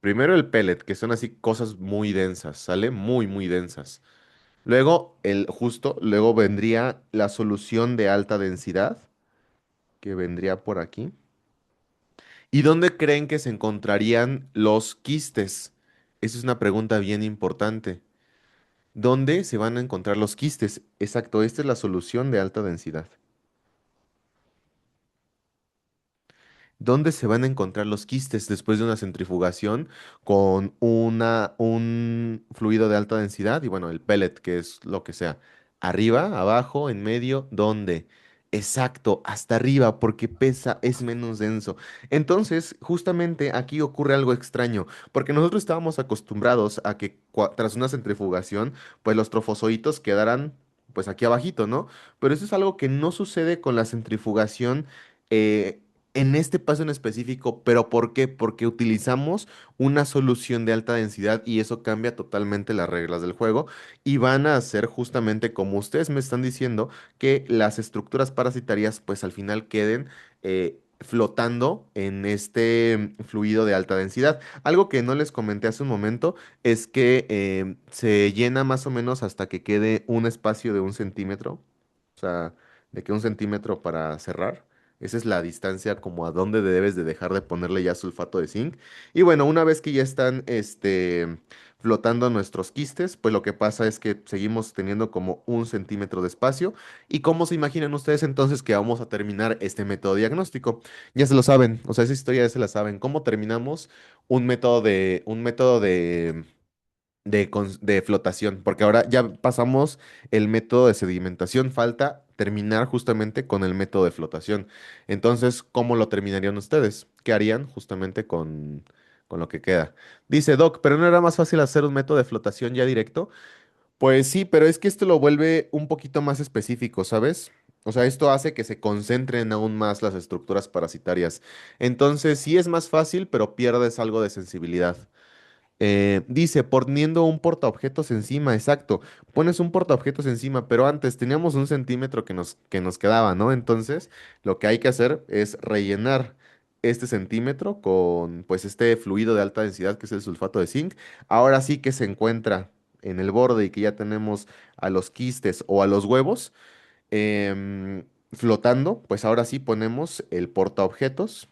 Primero el pellet, que son así cosas muy densas, ¿sale? Muy densas. Luego, luego vendría la solución de alta densidad, que vendría por aquí. ¿Y dónde creen que se encontrarían los quistes? Esa es una pregunta bien importante. ¿Dónde se van a encontrar los quistes? Exacto, esta es la solución de alta densidad. ¿Dónde se van a encontrar los quistes después de una centrifugación con un fluido de alta densidad? Y bueno, el pellet, que es lo que sea. Arriba, abajo, en medio, ¿dónde? Exacto, hasta arriba, porque pesa, es menos denso. Entonces, justamente aquí ocurre algo extraño, porque nosotros estábamos acostumbrados a que tras una centrifugación, pues los trofozoitos quedaran pues aquí abajito, ¿no? Pero eso es algo que no sucede con la centrifugación en este paso en específico, pero ¿por qué? Porque utilizamos una solución de alta densidad y eso cambia totalmente las reglas del juego y van a hacer justamente como ustedes me están diciendo que las estructuras parasitarias pues al final queden flotando en este fluido de alta densidad. Algo que no les comenté hace un momento es que se llena más o menos hasta que quede un espacio de 1 centímetro, o sea, de que 1 centímetro para cerrar. Esa es la distancia como a dónde debes de dejar de ponerle ya sulfato de zinc. Y bueno, una vez que ya están flotando nuestros quistes, pues lo que pasa es que seguimos teniendo como 1 centímetro de espacio. ¿Y cómo se imaginan ustedes entonces que vamos a terminar este método diagnóstico? Ya se lo saben, o sea, esa historia ya se la saben. ¿Cómo terminamos un método de flotación? Porque ahora ya pasamos el método de sedimentación, falta terminar justamente con el método de flotación. Entonces, ¿cómo lo terminarían ustedes? ¿Qué harían justamente con lo que queda? Dice Doc, ¿pero no era más fácil hacer un método de flotación ya directo? Pues sí, pero es que esto lo vuelve un poquito más específico, ¿sabes? O sea, esto hace que se concentren aún más las estructuras parasitarias. Entonces, sí es más fácil, pero pierdes algo de sensibilidad. Dice, poniendo un portaobjetos encima, exacto. Pones un portaobjetos encima, pero antes teníamos 1 centímetro que nos quedaba, ¿no? Entonces, lo que hay que hacer es rellenar este centímetro con, pues, este fluido de alta densidad que es el sulfato de zinc. Ahora sí que se encuentra en el borde y que ya tenemos a los quistes o a los huevos flotando, pues ahora sí ponemos el portaobjetos,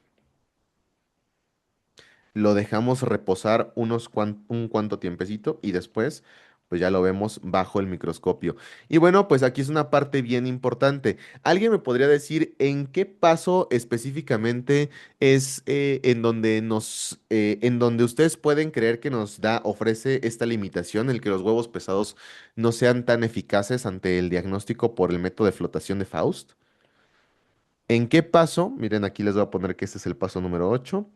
lo dejamos reposar un cuanto tiempecito y después pues ya lo vemos bajo el microscopio. Y bueno, pues aquí es una parte bien importante. ¿Alguien me podría decir en qué paso específicamente es en donde ustedes pueden creer que ofrece esta limitación, el que los huevos pesados no sean tan eficaces ante el diagnóstico por el método de flotación de Faust? ¿En qué paso? Miren, aquí les voy a poner que este es el paso número 8.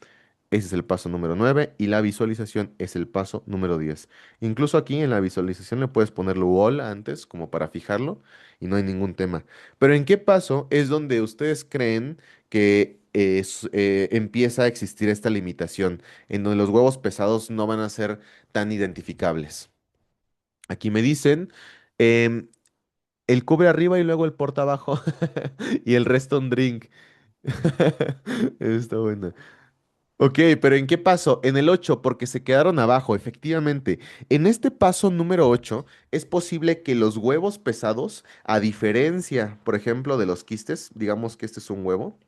Ese es el paso número 9 y la visualización es el paso número 10. Incluso aquí en la visualización le puedes ponerle wall antes como para fijarlo y no hay ningún tema. Pero ¿en qué paso es donde ustedes creen que empieza a existir esta limitación, en donde los huevos pesados no van a ser tan identificables? Aquí me dicen em, el cubre arriba y luego el porta abajo y el resto un drink. Está bueno. Ok, pero ¿en qué paso? En el 8, porque se quedaron abajo, efectivamente. En este paso número 8, es posible que los huevos pesados, a diferencia, por ejemplo, de los quistes, digamos que este es un huevo,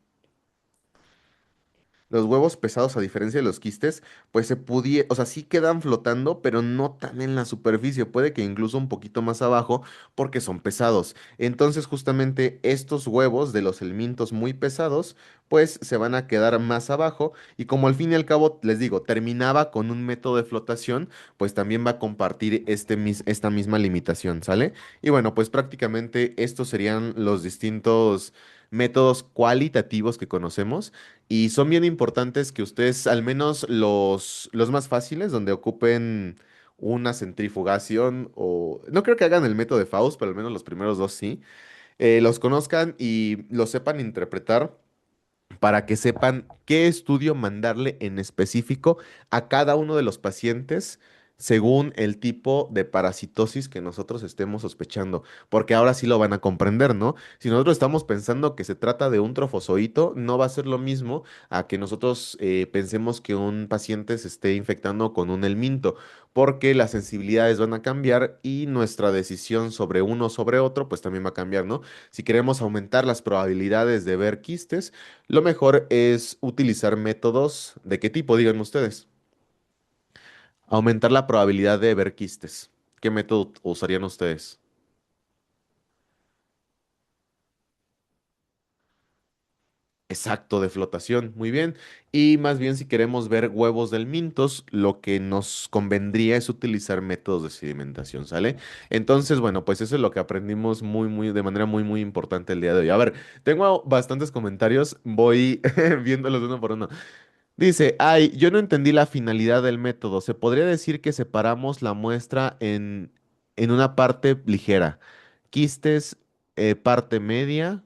los huevos pesados, a diferencia de los quistes, pues o sea, sí quedan flotando, pero no tan en la superficie, puede que incluso un poquito más abajo, porque son pesados. Entonces, justamente estos huevos de los helmintos muy pesados, pues se van a quedar más abajo, y como al fin y al cabo, les digo, terminaba con un método de flotación, pues también va a compartir esta misma limitación, ¿sale? Y bueno, pues prácticamente estos serían los distintos métodos cualitativos que conocemos. Y son bien importantes que ustedes, al menos los más fáciles, donde ocupen una centrifugación o... No creo que hagan el método de Faust, pero al menos los primeros dos sí, los conozcan y los sepan interpretar para que sepan qué estudio mandarle en específico a cada uno de los pacientes según el tipo de parasitosis que nosotros estemos sospechando, porque ahora sí lo van a comprender, ¿no? Si nosotros estamos pensando que se trata de un trofozoito, no va a ser lo mismo a que nosotros pensemos que un paciente se esté infectando con un helminto, porque las sensibilidades van a cambiar y nuestra decisión sobre uno o sobre otro, pues también va a cambiar, ¿no? Si queremos aumentar las probabilidades de ver quistes, lo mejor es utilizar métodos de qué tipo, digan ustedes. Aumentar la probabilidad de ver quistes. ¿Qué método usarían ustedes? Exacto, de flotación, muy bien. Y más bien si queremos ver huevos del mintos, lo que nos convendría es utilizar métodos de sedimentación, ¿sale? Entonces, bueno, pues eso es lo que aprendimos de manera muy importante el día de hoy. A ver, tengo bastantes comentarios, voy viéndolos uno por uno. Dice, ay, yo no entendí la finalidad del método. Se podría decir que separamos la muestra en una parte ligera, quistes, parte media,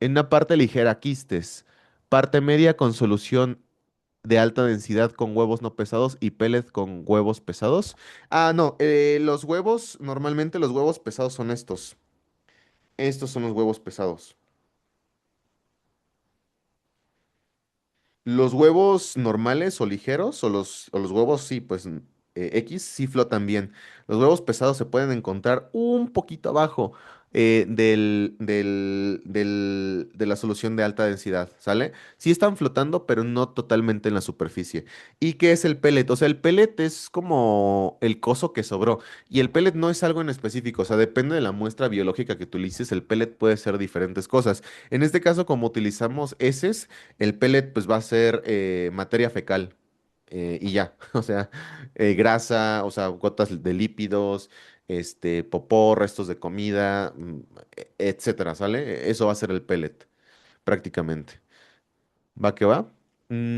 en una parte ligera, quistes, Parte media con solución de alta densidad con huevos no pesados y pellet con huevos pesados. Ah, no, los huevos, normalmente los huevos pesados son estos. Estos son los huevos pesados. Los huevos normales o ligeros, o los huevos, sí, pues X, sí flotan bien. Los huevos pesados se pueden encontrar un poquito abajo de la solución de alta densidad, ¿sale? Sí están flotando, pero no totalmente en la superficie. ¿Y qué es el pellet? O sea, el pellet es como el coso que sobró. Y el pellet no es algo en específico, o sea, depende de la muestra biológica que utilices, el pellet puede ser diferentes cosas. En este caso, como utilizamos heces, el pellet pues va a ser materia fecal y ya, o sea, grasa, o sea, gotas de lípidos, popó, restos de comida, etcétera, ¿sale? Eso va a ser el pellet, prácticamente. ¿Va que va?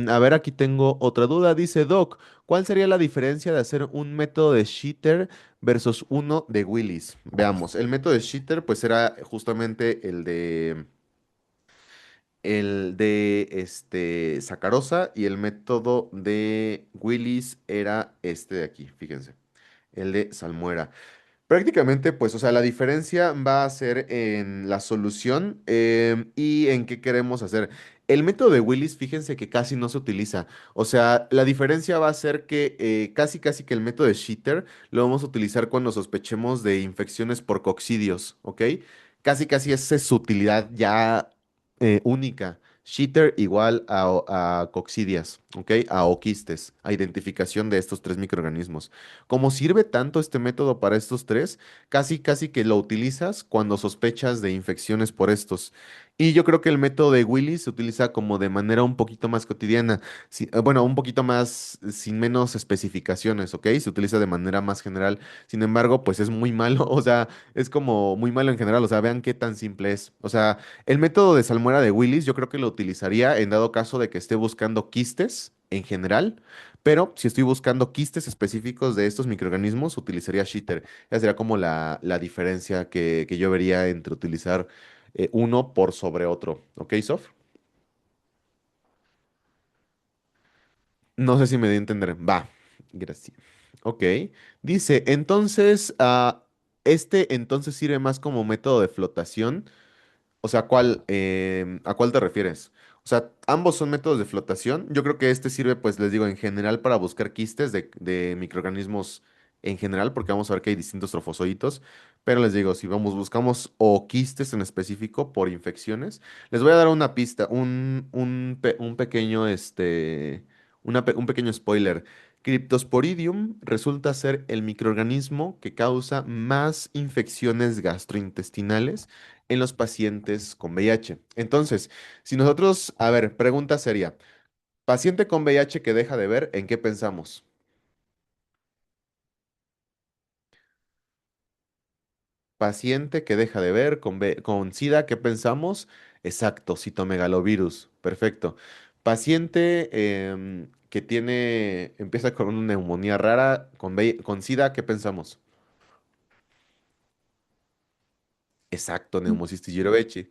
A ver, aquí tengo otra duda. Dice Doc, ¿cuál sería la diferencia de hacer un método de Shitter versus uno de Willis? Veamos, el método de Shitter pues era justamente el de sacarosa y el método de Willis era este de aquí, fíjense, el de salmuera. Prácticamente, pues, o sea, la diferencia va a ser en la solución y en qué queremos hacer. El método de Willis, fíjense que casi no se utiliza. O sea, la diferencia va a ser que casi que el método de Sheeter lo vamos a utilizar cuando sospechemos de infecciones por coccidios, ¿ok? Casi esa es su utilidad ya única. Sheeter igual a coccidias, ¿ok? A oquistes, a identificación de estos tres microorganismos. Como sirve tanto este método para estos tres, casi que lo utilizas cuando sospechas de infecciones por estos. Y yo creo que el método de Willis se utiliza como de manera un poquito más cotidiana, bueno, un poquito más sin menos especificaciones, ¿ok? Se utiliza de manera más general. Sin embargo, pues es muy malo, o sea, es como muy malo en general, o sea, vean qué tan simple es. O sea, el método de salmuera de Willis yo creo que lo utilizaría en dado caso de que esté buscando quistes en general. Pero si estoy buscando quistes específicos de estos microorganismos, utilizaría Shitter. Esa sería como la diferencia que yo vería entre utilizar uno por sobre otro. ¿Ok, Sof? No sé si me di a entender. Va. Gracias. Ok. Dice, entonces, este entonces sirve más como método de flotación. O sea, ¿a cuál te refieres? O sea, ambos son métodos de flotación. Yo creo que este sirve, pues les digo, en general para buscar quistes de microorganismos en general, porque vamos a ver que hay distintos trofozoitos. Pero les digo, si buscamos o quistes en específico por infecciones, les voy a dar una pista, un pequeño, un pequeño spoiler. Cryptosporidium resulta ser el microorganismo que causa más infecciones gastrointestinales en los pacientes con VIH. Entonces, si nosotros, a ver, pregunta seria, paciente con VIH que deja de ver, ¿en qué pensamos? Paciente que deja de ver con SIDA, ¿qué pensamos? Exacto, citomegalovirus, perfecto. Paciente que empieza con una neumonía rara con SIDA, ¿qué pensamos? Exacto, Pneumocystis jirovecii.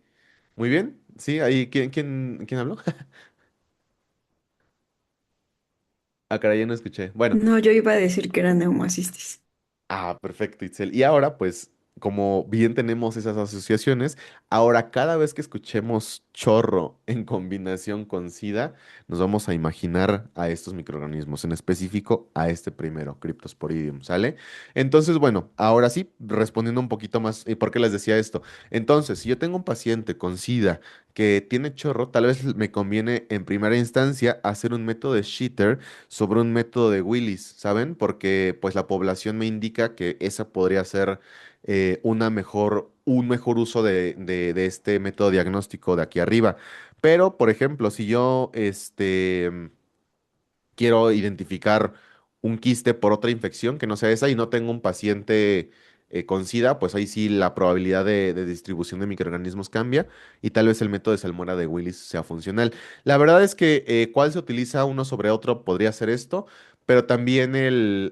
Muy bien, sí, ahí, ¿quién habló? Ah, caray, ya no escuché. Bueno, No, yo iba a decir que era neumocistis. perfecto, Itzel. Y ahora, pues, como bien tenemos esas asociaciones, ahora cada vez que escuchemos chorro en combinación con SIDA, nos vamos a imaginar a estos microorganismos, en específico a este primero, Cryptosporidium, ¿sale? Entonces, bueno, ahora sí, respondiendo un poquito más, ¿y por qué les decía esto? Entonces, si yo tengo un paciente con SIDA que tiene chorro, tal vez me conviene en primera instancia hacer un método de Sheeter sobre un método de Willis, ¿saben? Porque pues la población me indica que esa podría ser un mejor uso de este método diagnóstico de aquí arriba. Pero, por ejemplo, si yo quiero identificar un quiste por otra infección que no sea esa y no tengo un paciente con SIDA, pues ahí sí la probabilidad de distribución de microorganismos cambia y tal vez el método de salmuera de Willis sea funcional. La verdad es que cuál se utiliza uno sobre otro podría ser esto, pero también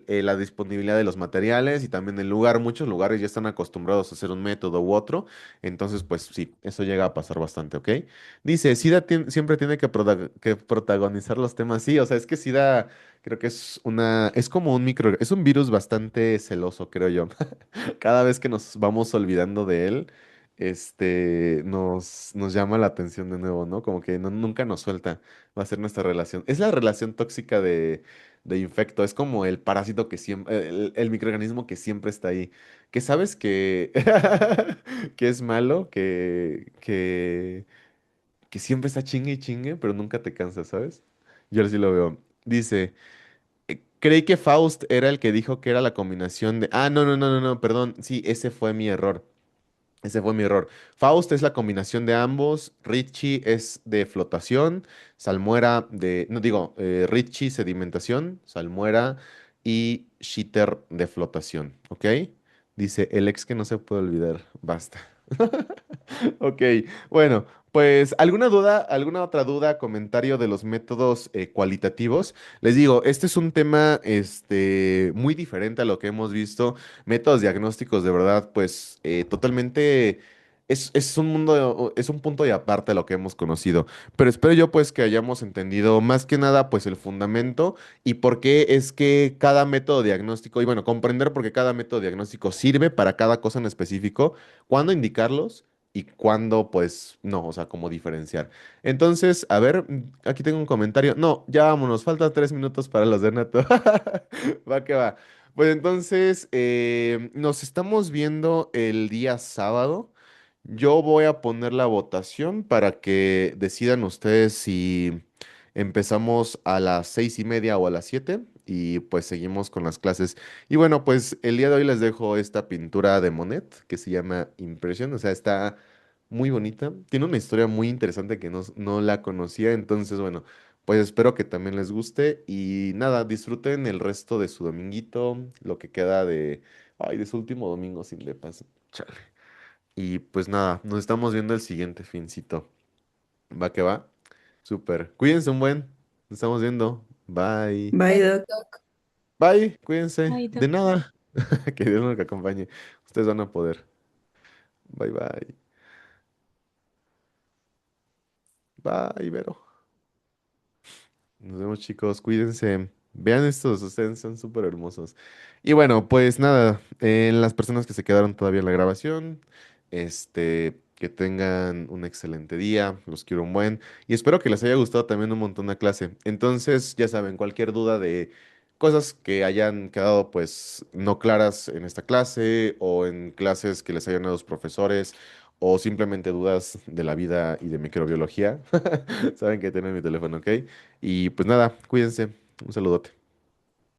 la disponibilidad de los materiales y también el lugar. Muchos lugares ya están acostumbrados a hacer un método u otro, entonces pues sí, eso llega a pasar bastante, ¿ok? Dice, SIDA siempre tiene que protagonizar los temas, sí, o sea, es que SIDA creo que es como es un virus bastante celoso, creo yo. Cada vez que nos vamos olvidando de él, nos llama la atención de nuevo, ¿no? Como que nunca nos suelta. Va a ser nuestra relación. Es la relación tóxica de infecto. Es como el parásito que siempre, el microorganismo que siempre está ahí. Que sabes que, que es malo, que siempre está chingue y chingue, pero nunca te cansa, ¿sabes? Yo así lo veo. Dice. Creí que Faust era el que dijo que era la combinación de... Ah, no, no, no, no, no, perdón. Sí, ese fue mi error. Ese fue mi error. Faust es la combinación de ambos. Richie es de flotación. Salmuera de... No digo, Richie sedimentación. Salmuera y Shitter de flotación. ¿Ok? Dice el ex que no se puede olvidar. Basta. Ok, bueno, pues alguna otra duda, comentario de los métodos cualitativos. Les digo, este es un tema muy diferente a lo que hemos visto. Métodos diagnósticos, de verdad, pues totalmente es un mundo, es un punto de aparte a lo que hemos conocido. Pero espero yo pues que hayamos entendido más que nada pues el fundamento y por qué es que cada método diagnóstico, y bueno, comprender por qué cada método diagnóstico sirve para cada cosa en específico, cuándo indicarlos y cuándo, pues, no, o sea, cómo diferenciar. Entonces, a ver, aquí tengo un comentario. No, ya vámonos, faltan 3 minutos para los de Nato. Va que va. Pues entonces, nos estamos viendo el día sábado. Yo voy a poner la votación para que decidan ustedes si empezamos a las 6:30 o a las 7 y pues seguimos con las clases. Y bueno, pues el día de hoy les dejo esta pintura de Monet que se llama Impresión, o sea, está muy bonita. Tiene una historia muy interesante que no la conocía, entonces bueno, pues espero que también les guste y nada, disfruten el resto de su dominguito, lo que queda de su último domingo sin depas. Chale. Y pues nada, nos estamos viendo el siguiente fincito. ¿Va que va? Súper. Cuídense un buen. Nos estamos viendo. Bye. Bye, Doc. Bye. Cuídense. Ay, De nada. Que Dios nos acompañe. Ustedes van a poder. Bye, bye. Bye, Vero. Nos vemos, chicos. Cuídense. Vean estos, ustedes son súper hermosos. Y bueno, pues nada, en las personas que se quedaron todavía en la grabación, que tengan un excelente día, los quiero un buen, y espero que les haya gustado también un montón la clase. Entonces, ya saben, cualquier duda de cosas que hayan quedado pues no claras en esta clase o en clases que les hayan dado los profesores o simplemente dudas de la vida y de microbiología, saben que tienen mi teléfono, ¿ok? Y pues nada, cuídense. Un saludote.